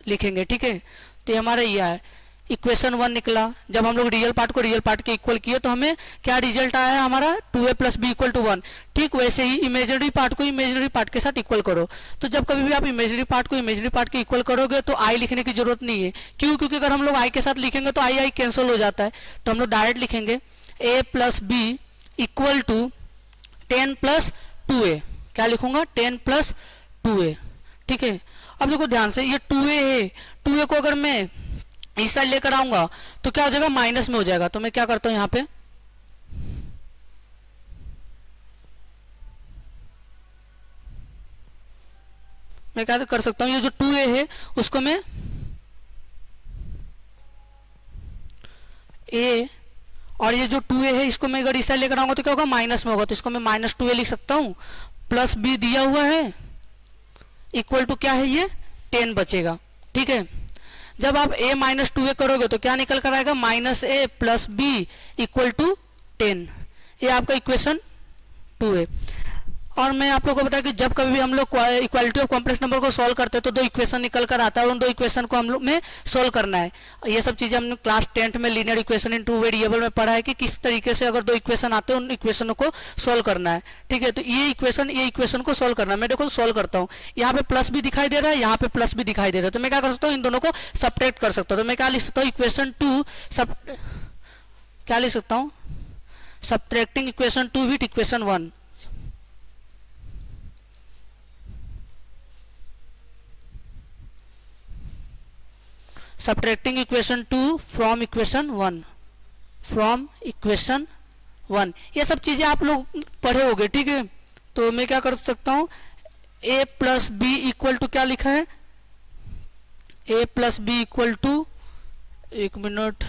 लिखेंगे। ठीक है, तो ये हमारा ये है इक्वेशन 1 निकला। जब हम लोग रियल पार्ट को रियल पार्ट के इक्वल किए तो हमें क्या रिजल्ट आया हमारा, 2a plus b equal to 1। ठीक वैसे ही इमेजिनरी पार्ट को इमेजिनरी पार्ट के साथ इक्वल करो। तो जब कभी भी आप इमेजिनरी पार्ट को इमेजिनरी पार्ट के इक्वल करोगे तो आई लिखने की जरूरत नहीं है। क्यों, क्योंकि अगर हम लोग आई के साथ लिखेंगे तो आई कैंसिल हो जाता है। तो हम लोग डायरेक्ट लिखेंगे a plus b equal to 10 plus 2a। क्या लिखूंगा, 10 प्लस 2a। ठीक है, अब देखो ध्यान से, ये 2a है, 2a को अगर मैं इस साइड लेकर आऊंगा तो क्या हो जाएगा, माइनस में हो जाएगा। तो मैं क्या करता हूं, यहाँ पे मैं क्या कर सकता हूं, ये जो 2a है उसको मैं a, और ये जो 2a है इसको मैं अगर इस साइड लेकर आऊंगा तो क्या होगा, माइनस में होगा। तो इसको मैं माइनस 2a लिख सकता हूं, प्लस b दिया हुआ है इक्वल टू क्या है, ये 10 बचेगा। ठीक है, जब आप a माइनस 2a करोगे तो क्या निकल कर आएगा, minus a plus b equal to 10। ये आपका इक्वेशन 2 है। और मैं आप लोगों को बताया कि जब कभी भी हम लोग इक्वालिटी ऑफ कॉम्प्लेक्स नंबर को सॉल्व करते हैं तो दो इक्वेशन निकल कर आता है और उन दो इक्वेशन को हम लोग में सॉल्व करना है। ये सब चीज़ें हमने क्लास 10th में linear equation in two variable में पढ़ा है कि किस तरीके से अगर दो इक्वेशन आते हैं उन इक्वेशनों को सॉल्व करना है। ठीक है, तो ये इक्वेशन को सॉल्व करना है। मैं देखो सॉल्व करता हूँ, यहाँ पे प्लस भी दिखाई दे रहा है, यहाँ पे प्लस भी दिखाई दे रहा है, तो मैं क्या कर सकता हूँ, इन दोनों को सब्ट्रैक्ट कर सकता हूँ। तो मैं क्या लिख सकता हूँ, इक्वेशन 2 क्या लिख सकता हूँ, subtracting equation 2 with equation 1। Subtracting equation 2 from equation 1 ये सब चीजें आप लोग पढ़े होंगे। ठीक है, तो मैं क्या कर सकता हूं, a plus b equal to क्या लिखा है, a plus b equal to, एक मिनट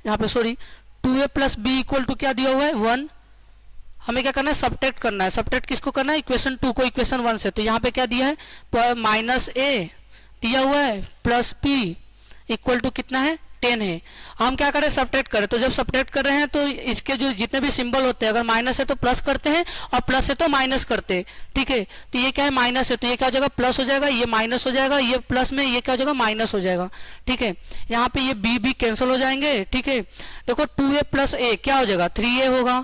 यहाँ पे sorry, 2a plus b equal to क्या दिया हुआ है 1। हमें क्या करना है, सब्ट्रैक्ट करना है। सब्ट्रैक्ट किसको करना है, इक्वेशन 2 को इक्वेशन 1 से। तो यहाँ पे क्या दिया है, माइनस a दिया हुआ है प्लस b इक्वल टू कितना है 10 है। हम क्या करें, सब्ट्रैक्ट करें। तो जब सब्ट्रैक्ट कर रहे हैं तो इसके जो जितने भी सिंबल होते हैं, अगर माइनस है तो प्लस करते हैं और प्लस है तो माइनस करते हैं। ठीक है, तो ये क्या है, माइनस है तो ये क्या हो जाएगा, प्लस हो जाएगा, ये माइनस हो जाएगा, ये प्लस में ये क्या हो जाएगा, माइनस हो जाएगा। ठीक है, यहाँ पे ये b कैंसिल हो जाएंगे। ठीक है, देखो 2a प्लस a क्या हो जाएगा, 3a होगा,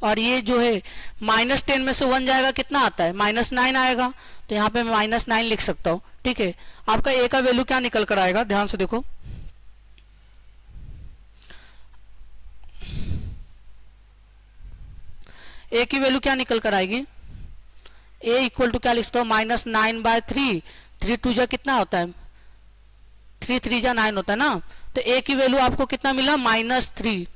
और ये जो है -10 में से 1 जाएगा, कितना आता है, -9 आएगा। तो यहाँ पे मैं -9 लिख सकता हूँ। ठीक है, आपका a का वैल्यू क्या निकल कर आएगा, ध्यान से देखो, a की वैल्यू क्या निकल कर आएगी, a इक्वल टू क्या लिख सकता हूँ, -9/3, 3 2 जा कितना होता है, 3 3 जा 9 होता है ना। तो a की वैल्यू आपको कितना मिला, -3,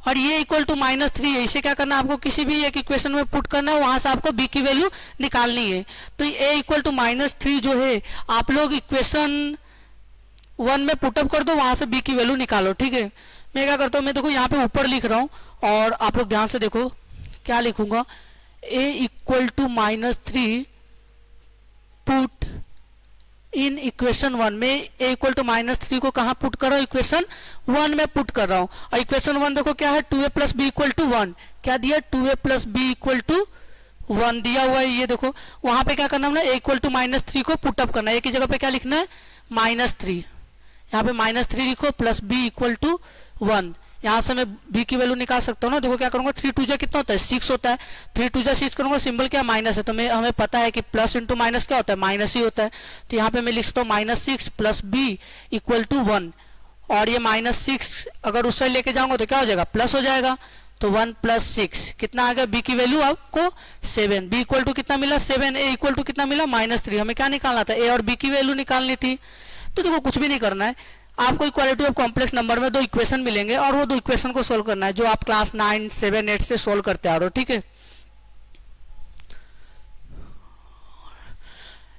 और ये इक्वल टू -3 है। इसे क्या करना है, आपको किसी भी एक इक्वेशन में पुट करना है, वहां से आपको b की वैल्यू निकालनी है। तो a इक्वल टू -3 जो है आप लोग इक्वेशन 1 में पुटअप कर दो, वहां से b की वैल्यू निकालो। ठीक है, मैं क्या करता हूँ, मैं देखो यहाँ पे ऊपर लिख रहा हूँ और आप लोग ध्यान से देखो क्या लिखूंगा, a equal to -3 put in equation 1 में। a इक्वल टू -3 को कहाँ पुट कर रहा हूँ, इक्वेशन 1 में पुट कर रहा हूँ। और इक्वेशन 1 देखो क्या है, 2a plus b equal to 1, क्या दिया, 2a plus b equal to 1 दिया हुआ है। ये देखो वहां पे क्या करना है, a इक्वल टू -3 को पुटअप करना है। एक ही जगह पे क्या लिखना है, -3, यहाँ पे -3 लिखो, प्लस b इक्वल टू 1। यहाँ से मैं b की वैल्यू निकाल सकता हूँ ना। देखो क्या करूंगा, 3 2 जा कितना होता है, 6 होता है, 3 2 जा 6 करूंगा, सिंबल क्या, माइनस है, तो मैं हमें पता है कि प्लस इंटू माइनस क्या होता है, माइनस ही होता है। तो यहाँ पे मैं लिख सकता हूँ -6 प्लस b इक्वल टू 1, और ये -6 अगर उस साइड लेके जाऊंगा तो क्या हो जाएगा, प्लस हो जाएगा। तो 1 + 6 कितना आ गया, b की वैल्यू आपको 7, b इक्वल टू कितना मिला 7, a इक्वल टू कितना मिला -3। हमें क्या निकालना था, a और b की वैल्यू निकालनी थी। तो देखो कुछ भी नहीं करना है, आपको इक्वालिटी ऑफ कॉम्प्लेक्स नंबर में दो इक्वेशन मिलेंगे और वो दो इक्वेशन को सोल्व करना है, जो आप क्लास 9 7 8 से सोल्व करते आ रहे हो। ठीक है,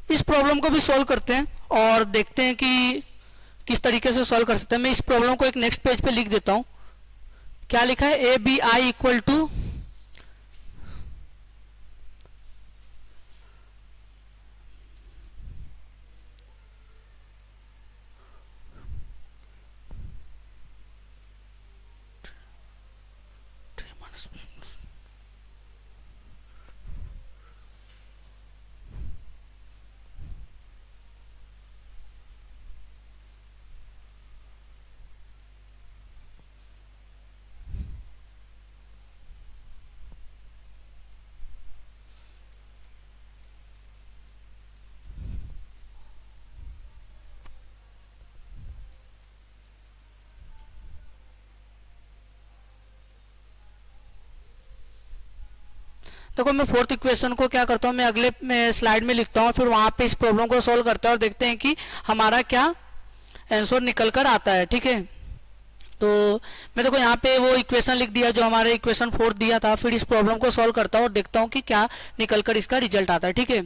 इस प्रॉब्लम को भी सोल्व करते हैं और देखते हैं कि किस तरीके से सोल्व कर सकते हैं। मैं इस प्रॉब्लम को एक नेक्स्ट पेज पे लिख देता हूँ। क्या लिखा है, ABI इक्वल टू देखो मैं फोर्थ इक्वेशन को क्या करता हूँ, मैं अगले स्लाइड में लिखता हूँ, फिर वहां पे इस प्रॉब्लम को सॉल्व करते हैं और देखते हैं कि हमारा क्या आंसर निकल कर आता है। ठीक है, तो मैं देखो यहाँ पे वो इक्वेशन लिख दिया जो हमारे इक्वेशन 4 दिया था, फिर इस प्रॉब्लम को सॉल्व करता हूँ और देखता हूँ कि क्या निकल कर इसका रिजल्ट आता है। ठीक है,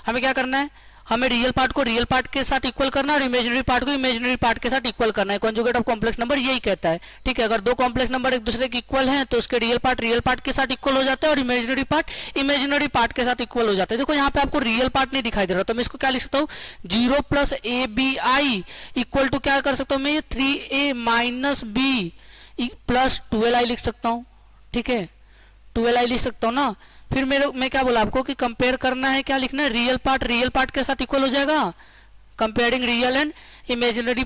हमें क्या करना है, हमें रियल पार्ट को रियल पार्ट के साथ इक्वल करना है और इमेजिनरी पार्ट को इमेजिनरी पार्ट के साथ इक्वल करना है। कॉन्जुगेट ऑफ कॉम्प्लेक्स नंबर यही कहता है। ठीक है, अगर दो कॉम्प्लेक्स नंबर एक दूसरे के इक्वल हैं तो उसके रियल पार्ट के साथ इक्वल हो जाता है और इमेजिनरी पार्ट इमेजिनरी पार्ट के साथ इक्वल हो जाता है। देखो यहाँ पे आपको रियल पार्ट नहीं दिखाई दे रहा, तो मैं इसको क्या लिख सकता हूँ, 0 + ABI इक्वल टू क्या कर सकता हूँ मैं, 3a - b + 12i लिख सकता हूँ। ठीक है, 12i लिख सकता हूँ ना। फिर मैं क्या बोला आपको कि कंपेयर करना है, क्या लिखना है, रियल पार्ट के साथ इक्वल हो जाएगा, comparing real and imaginary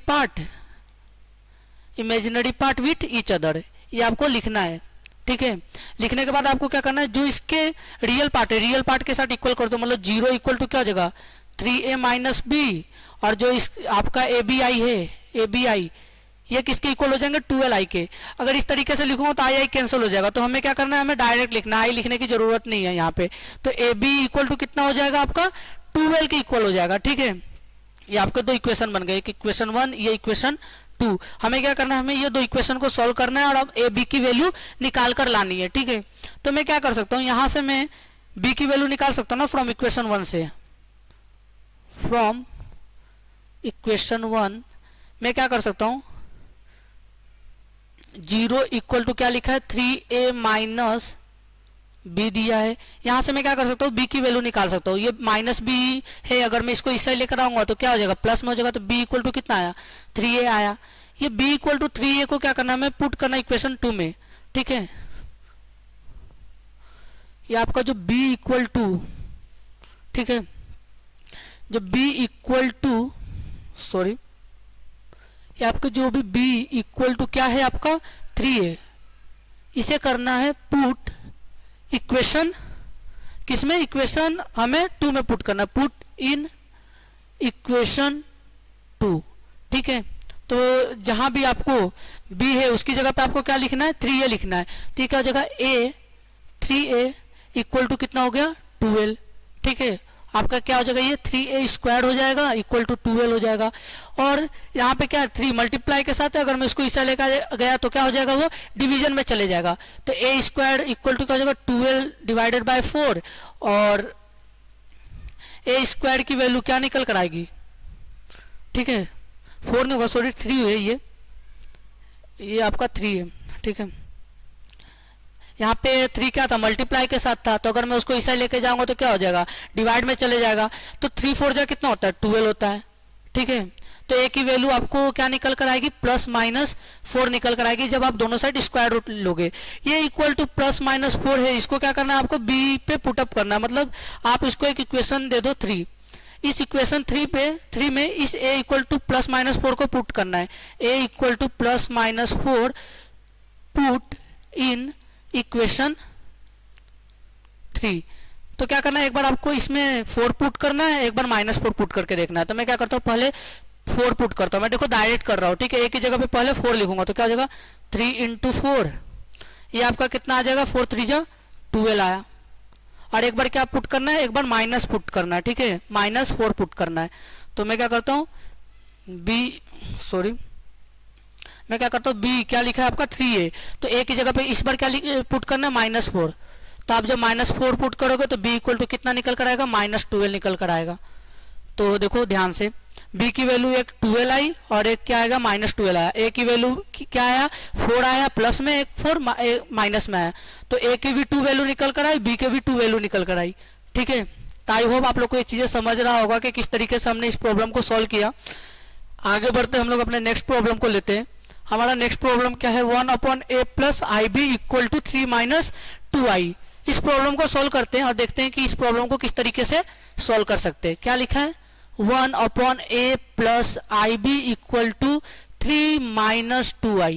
part with each other, ये आपको लिखना है। ठीक है, लिखने के बाद आपको क्या करना है, जो इसके रियल पार्ट के साथ इक्वल कर दो, मतलब 0 इक्वल टू क्या हो जाएगा 3a माइनस बी, और जो इस आपका ABI है, ABI ये किसके इक्वल हो जाएंगे 12i के। अगर इस तरीके से लिखूंगा तो आई कैंसिल हो जाएगा, तो हमें क्या करना है, हमें डायरेक्ट लिखना है, आई लिखने की जरूरत नहीं है यहाँ पे। तो AB इक्वल टू कितना हो जाएगा आपका 12 के इक्वल हो जाएगा। ठीक है, ये आपके दो इक्वेशन बन गए, एक इक्वेशन 1, ये इक्वेशन 2। हमें क्या करना है, हमें ये दो इक्वेशन को सॉल्व करना है और अब AB की वैल्यू निकाल कर लानी है। ठीक है, तो मैं क्या कर सकता हूँ, यहाँ से मैं B की वैल्यू निकाल सकता हूँ ना फ्रॉम इक्वेशन 1 से। फ्रॉम इक्वेशन 1 मैं क्या कर सकता हूँ, 0 इक्वल टू क्या लिखा है 3a माइनस बी दिया है। यहां से मैं क्या कर सकता हूँ, b की वैल्यू निकाल सकता हूँ। ये माइनस बी है, अगर मैं इसको इस साइड लेकर आऊंगा तो क्या हो जाएगा, प्लस में हो जाएगा। तो b इक्वल टू कितना आया 3a आया। ये b इक्वल टू 3a को क्या करना है, हमें पुट करना इक्वेशन 2 में। ठीक है, ये आपका जो b इक्वल टू, ठीक है, जो b इक्वल टू सॉरी, ये आपका जो भी b इक्वल टू क्या है आपका 3a, इसे करना है पुट इक्वेशन किसमें, इक्वेशन हमें 2 में पुट करना है, पुट इन इक्वेशन 2। ठीक है, तो जहां भी आपको b है उसकी जगह पे आपको क्या लिखना है 3a लिखना है। ठीक है, जगह a 3a इक्वल टू कितना हो गया 12। ठीक है, आपका क्या हो जाएगा, ये 3a स्क्वायर हो जाएगा इक्वल टू 12 हो जाएगा। और यहाँ पे क्या 3 मल्टीप्लाई के साथ है, अगर मैं इसको इस साइड लेकर गया तो क्या हो जाएगा, वो डिवीजन में चले जाएगा। तो a स्क्वायर इक्वल टू क्या हो जाएगा 12 डिवाइडेड बाय 4, और a स्क्वायर की वैल्यू क्या निकल कर आएगी। ठीक है, 4 नहीं होगा सॉरी 3 है, ये आपका 3 है। ठीक है, यहाँ पे 3 क्या था, मल्टीप्लाई के साथ था, तो अगर मैं उसको इस साइड लेके जाऊंगा तो क्या हो जाएगा, डिवाइड में चले जाएगा। तो 3 4 जा कितना होता है 12 होता है। ठीक है, तो a की वैल्यू आपको क्या निकल कर आएगी, प्लस माइनस 4 निकल कर आएगी जब आप दोनों साइड स्क्वायर रूट लोगे। ये इक्वल टू प्लस माइनस 4 है, इसको क्या करना है आपको b पे पुटअप करना है, मतलब आप इसको एक इक्वेशन दे दो 3, इस इक्वेशन 3 में इस a equal two plus minus 4 को पुट करना है। a equal two plus minus 4 put in equation 3। तो क्या करना है, एक बार आपको इसमें 4 पुट करना है, एक बार माइनस 4 पुट करके देखना है। तो मैं क्या करता हूँ, पहले 4 पुट करता हूँ, मैं देखो डायरेक्ट कर रहा हूँ। ठीक है, एक की जगह पे पहले 4 लिखूंगा तो क्या हो जाएगा 3 इंटू 4, ये आपका कितना आ जाएगा 4 3 जा 12 आया। और एक बार क्या पुट करना है, एक बार माइनस पुट करना है। ठीक है, माइनस 4 पुट करना है। तो मैं क्या करता हूँ मैं क्या करता हूँ b क्या लिखा है आपका 3a, तो a की जगह पे इस बार क्या पुट करना है माइनस 4। तो आप जब माइनस 4 पुट करोगे तो b इक्वल टू कितना निकल कर आएगा, माइनस 12 निकल कर आएगा। तो देखो ध्यान से, b की वैल्यू एक 12 आई और एक क्या आएगा माइनस 12 आया। a की वैल्यू क्या आया 4 आया, प्लस में एक 4 माइनस में आया। तो a की भी 2 वैल्यू निकल कर आई, b की भी 2 वैल्यू निकल कर आई। ठीक है, तो आई होप आप लोग को ये चीजें समझ रहा होगा कि किस तरीके से हमने इस प्रॉब्लम को सॉल्व किया। आगे बढ़ते हम लोग अपने नेक्स्ट प्रॉब्लम को लेते हैं। हमारा नेक्स्ट प्रॉब्लम क्या है, 1/a plus IB equal to 3 minus 2i। इस प्रॉब्लम को सॉल्व करते हैं और देखते हैं कि इस प्रॉब्लम को किस तरीके से सॉल्व कर सकते हैं। क्या लिखा है, 1/a plus IB equal to 3 minus 2i।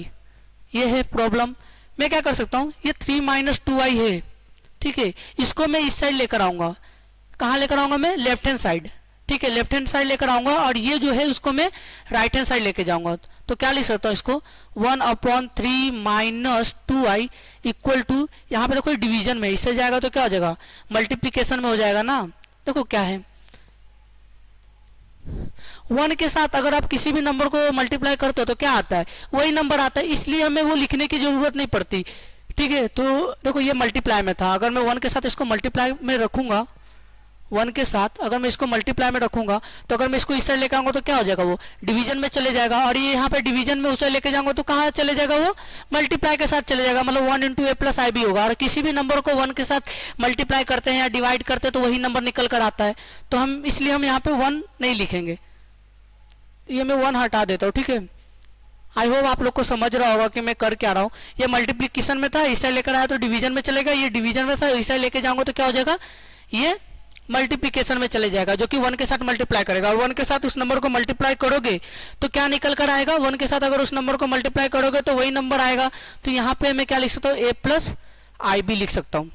ये है प्रॉब्लम। मैं क्या कर सकता हूँ, ये 3 माइनस 2i है। ठीक है, इसको मैं इस साइड लेकर आऊंगा, कहाँ लेकर आऊंगा मैं, लेफ्ट हैंड साइड। ठीक है, लेफ्ट हैंड साइड लेकर आऊंगा और ये जो है उसको मैं राइट हैंड साइड लेके जाऊंगा। तो क्या लिख सकता हूँ इसको, 1/3 माइनस 2i इक्वल टू, यहाँ पे देखो डिवीजन में, इससे जाएगा तो क्या हो जाएगा मल्टीप्लीकेशन में हो जाएगा ना। देखो क्या है, 1 के साथ अगर आप किसी भी नंबर को मल्टीप्लाई करते हो तो क्या आता है, वही नंबर आता है, इसलिए हमें वो लिखने की जरूरत नहीं पड़ती। ठीक है, तो देखो ये मल्टीप्लाई में था, अगर मैं 1 के साथ इसको मल्टीप्लाई में रखूंगा, 1 के साथ अगर मैं इसको मल्टीप्लाई में रखूंगा तो अगर मैं इसको इस साइड लेकर आऊंगा तो क्या हो जाएगा, वो डिवीजन में चले जाएगा। और ये यहाँ पे डिवीजन में उस साइड लेके जाऊंगा तो कहाँ चले जाएगा, वो मल्टीप्लाई के साथ चले जाएगा, मतलब 1 इंटू a प्लस IB होगा। और किसी भी नंबर को 1 के साथ मल्टीप्लाई करते हैं या डिवाइड करते हैं तो वही नंबर निकल कर आता है। तो हम इसलिए हम यहाँ पे 1 नहीं लिखेंगे, ये मैं 1 हटा देता हूँ। ठीक है, आई होप आप लोग को समझ रहा होगा कि मैं कर क्या रहा हूँ। ये मल्टीप्लिकेशन में था, इस साइड लेकर आया तो डिवीजन में चलेगा, ये डिवीजन में था इस साइड लेके जाऊंगा तो क्या हो जाएगा, ये मल्टीप्लिकेशन में चले जाएगा, जो कि 1 के साथ मल्टीप्लाई करेगा। और 1 के साथ उस नंबर को मल्टीप्लाई करोगे तो क्या निकल कर आएगा, 1 के साथ अगर उस नंबर को मल्टीप्लाई करोगे तो वही नंबर आएगा। तो यहाँ पे मैं क्या लिख सकता हूँ, a प्लस आई बी लिख सकता हूँ।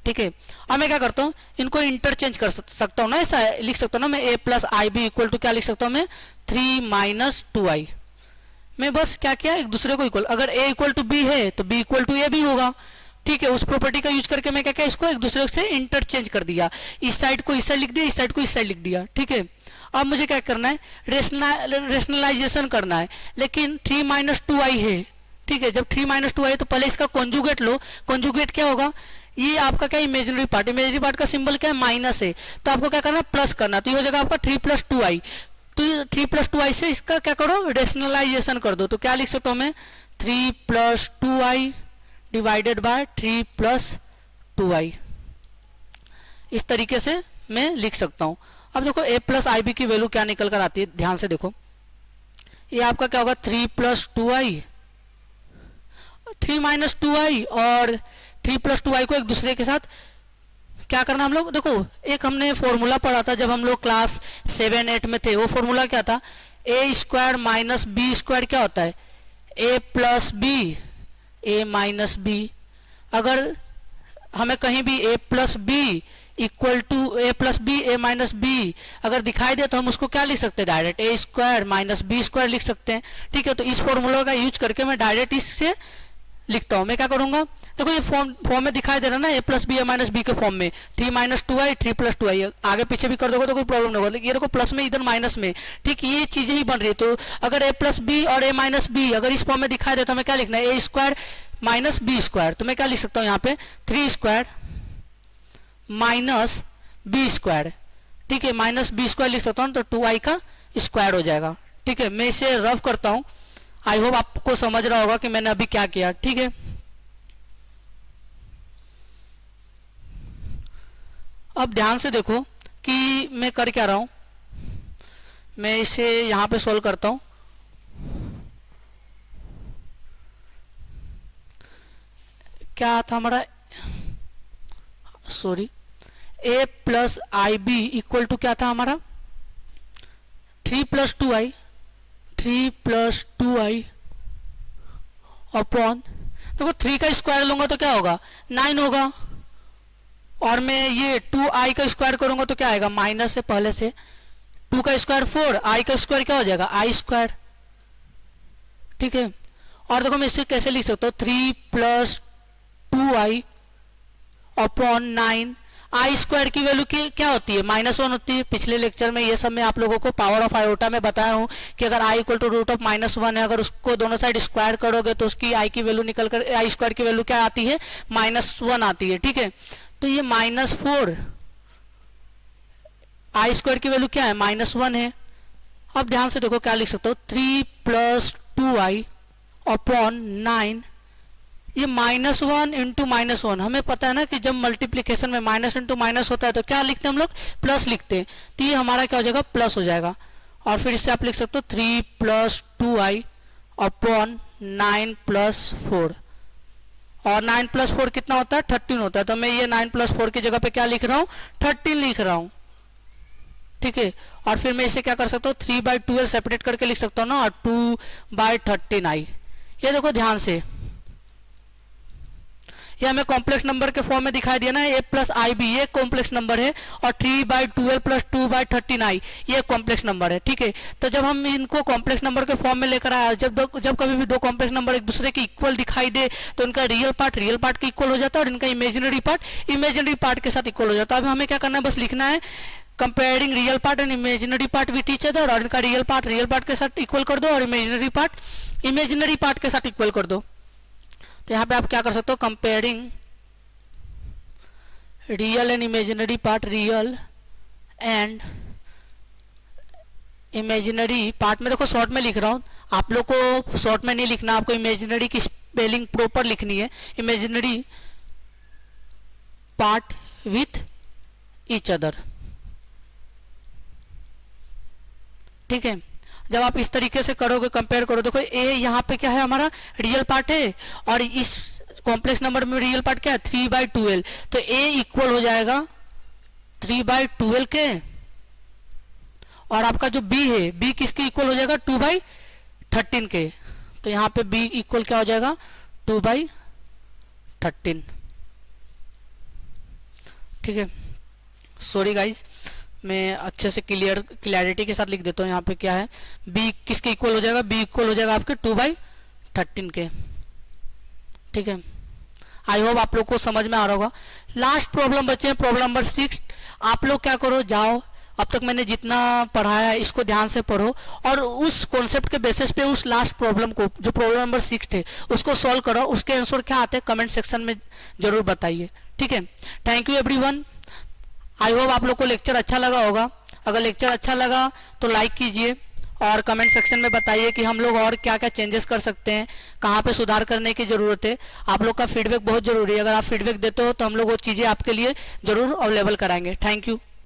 ठीक है, अब मैं क्या करता हूँ, इनको इंटरचेंज कर सकता हूँ ना, ऐसा लिख सकता हूँ ना मैं, a plus i b equal to क्या लिख सकता हूँ मैं, 3 माइनस 2i। मैं बस क्या किया, एक दूसरे को इक्वल, अगर a इक्वल टू बी है तो b इक्वल टू ए भी होगा। ठीक है, उस प्रॉपर्टी का यूज करके मैं क्या किया, इसको एक दूसरे से इंटरचेंज कर दिया, इस साइड को इस साइड लिख दिया, इस साइड को इस साइड लिख दिया। ठीक है, अब मुझे क्या करना है, रेशनलाइजेशन करना है, लेकिन 3 माइनस 2i है। ठीक है, जब 3 माइनस 2i है तो पहले इसका कॉन्जुगेट लो। कॉन्जुगेट क्या होगा, ये आपका क्या, इमेजिनरी पार्ट का सिंबल क्या है, माइनस है, तो आपको क्या करना, प्लस करना, तो ये हो जाएगा आपका 3 प्लस 2i। तो 3 प्लस 2i से इसका क्या करो, रेशनलाइजेशन कर दो। तो क्या लिख सकता हूँ मैं, 3 plus 2i divided by 3 plus 2i, इस तरीके से मैं लिख सकता हूँ। अब देखो a प्लस आई बी की वैल्यू क्या निकल कर आती है, ध्यान से देखो, ये आपका क्या होगा, 3 प्लस 2i, 3 माइनस 2i और 3 प्लस 2i को एक दूसरे के साथ क्या करना हम लोग, देखो एक हमने फॉर्मूला पढ़ा था जब हम लोग क्लास 7-8 में थे, वो फॉर्मूला क्या था, a square minus b square क्या होता है, a plus b a minus b. अगर हमें कहीं भी a plus b equal to a plus b a minus b अगर दिखाई दे तो हम उसको क्या लिख सकते हैं, direct a square minus b square लिख सकते हैं। ठीक है, तो इस फॉर्मूला का यूज करके मैं डायरेक्ट इससे लिखता हूँ। मैं क्या करूंगा, देखो ये फॉर्म में दिखाई दे रहा है ना, a plus b a minus b के फॉर्म में, 3 माइनस 2i 3 प्लस 2i, आगे पीछे भी कर दोगे तो कोई प्रॉब्लम नहीं होगा, लेकिन ये देखो प्लस में इधर माइनस में, ठीक ये चीजें ही बन रही है। तो अगर a प्लस बी और a माइनस बी अगर इस फॉर्म में दिखाई दे तो हमें क्या लिखना है, a square minus b square. तो मैं क्या लिख सकता हूँ यहाँ पे, 3 स्क्वायर माइनस बी स्क्वायर। ठीक है, माइनस बी स्क्वायर लिख सकता हूँ तो 2i का स्क्वायर हो जाएगा। ठीक है, मैं इसे रफ करता हूँ, आई होप आपको समझ रहा होगा कि मैंने अभी क्या किया। ठीक है, अब ध्यान से देखो कि मैं कर क्या रहा हूं, मैं इसे यहां पे सोल्व करता हूं। क्या था हमारा, sorry, a plus i b equal to क्या था हमारा, 3 plus 2i, 3 plus 2i upon, देखो 3 का स्क्वायर लूंगा तो क्या होगा, 9 होगा, और मैं ये 2i का स्क्वायर करूंगा तो क्या आएगा, माइनस है पहले से, 2 का स्क्वायर 4, i का स्क्वायर क्या हो जाएगा, i स्क्वायर। ठीक है, और देखो मैं इसे कैसे लिख सकता हूँ, 3 प्लस 2i अपॉन 9, आई स्क्वायर की वैल्यू की क्या होती है, -1 होती है। पिछले लेक्चर में ये सब मैं आप लोगों को पावर ऑफ आयोटा में बताया हूँ कि अगर आई इक्वल टू रूट ऑफ -1 है, अगर उसको दोनों साइड स्क्वायर करोगे तो उसकी आई की वैल्यू निकल कर, आई स्क्वायर की वैल्यू क्या आती है, -1 आती है। ठीक है, तो ये -4, आई स्क्वायर की वैल्यू क्या है, -1 है। अब ध्यान से देखो क्या लिख सकते हो, 3 प्लस 2i अपॉन 9, ये -1 इंटू -1, हमें पता है ना कि जब मल्टीप्लीकेशन में माइनस इंटू माइनस होता है तो क्या लिखते हैं हम लोग, प्लस लिखते हैं, तो ये हमारा क्या हो जाएगा, प्लस हो जाएगा। और फिर इससे आप लिख सकते हो 3 प्लस 2i अपॉन 9 प्लस 4, और 9 प्लस 4 कितना होता है, 13 होता है। तो मैं ये 9 प्लस 4 की जगह पे क्या लिख रहा हूँ, 13 लिख रहा हूँ। ठीक है, और फिर मैं इसे क्या कर सकता हूँ, 3/12 सेपरेट करके लिख सकता हूँ ना, और 2/13i। ये देखो ध्यान से, ये हमें कॉम्प्लेक्स नंबर के फॉर्म में दिखाई दिया ना, a प्लस आई बी ये कॉम्प्लेक्स नंबर है, और 3/12 प्लस 2/13i ये कॉम्प्लेक्स नंबर है। ठीक है, तो जब हम इनको कॉम्प्लेक्स नंबर के फॉर्म में लेकर आए, जब कभी भी दो कॉम्प्लेक्स नंबर एक दूसरे के इक्वल दिखाई दे तो इनका रियल पार्ट के इक्वल हो जाता है, और इनका इमेजिनरी पार्ट के साथ इक्वल हो जाता है। अब हमें क्या करना है, बस लिखना है comparing real part and imaginary part with each other, और इनका रियल पार्ट के साथ इक्वल कर दो और इमेजिनरी पार्ट के साथ इक्वल कर दो। तो यहाँ पे आप क्या कर सकते हो, comparing real and imaginary part, real and imaginary part में देखो शॉर्ट में लिख रहा हूँ, आप लोग को शॉर्ट में नहीं लिखना, आपको इमेजिनरी की स्पेलिंग प्रॉपर लिखनी है, imaginary part with each other. ठीक है, जब आप इस तरीके से करोगे, कंपेयर करो, देखो ए यहाँ पे क्या है, हमारा रियल पार्ट है, और इस कॉम्प्लेक्स नंबर में रियल पार्ट क्या है, 3/12, तो ए इक्वल हो जाएगा 3/12 के, और आपका जो बी है, बी किसके इक्वल हो जाएगा, 2/13 के, तो यहाँ पे बी इक्वल क्या हो जाएगा, 2/13। ठीक है, सॉरी गाइज, मैं अच्छे से क्लियरिटी के साथ लिख देता हूँ। यहाँ पे क्या है, बी किसके इक्वल हो जाएगा, बी इक्वल हो जाएगा आपके 2/13 के। ठीक है, आई होप आप लोग को समझ में आ रहा होगा। लास्ट प्रॉब्लम बचे हैं, प्रॉब्लम नंबर 6। आप लोग क्या करो, जाओ, अब तक मैंने जितना पढ़ाया है इसको ध्यान से पढ़ो, और उस कॉन्सेप्ट के बेसिस पे उस लास्ट प्रॉब्लम को, जो प्रॉब्लम नंबर 6 थे, उसको सॉल्व करो। उसके आंसर क्या आते हैं कमेंट सेक्शन में जरूर बताइए। ठीक है, thank you everyone. I hope आप लोग को लेक्चर अच्छा लगा होगा। अगर लेक्चर अच्छा लगा तो लाइक कीजिए, और कमेंट सेक्शन में बताइए कि हम लोग और क्या क्या चेंजेस कर सकते हैं, कहाँ पे सुधार करने की ज़रूरत है। आप लोग का फीडबैक बहुत ज़रूरी है। अगर आप फीडबैक देते हो तो हम लोग वो चीज़ें आपके लिए ज़रूर अवेलेबल कराएंगे। Thank you.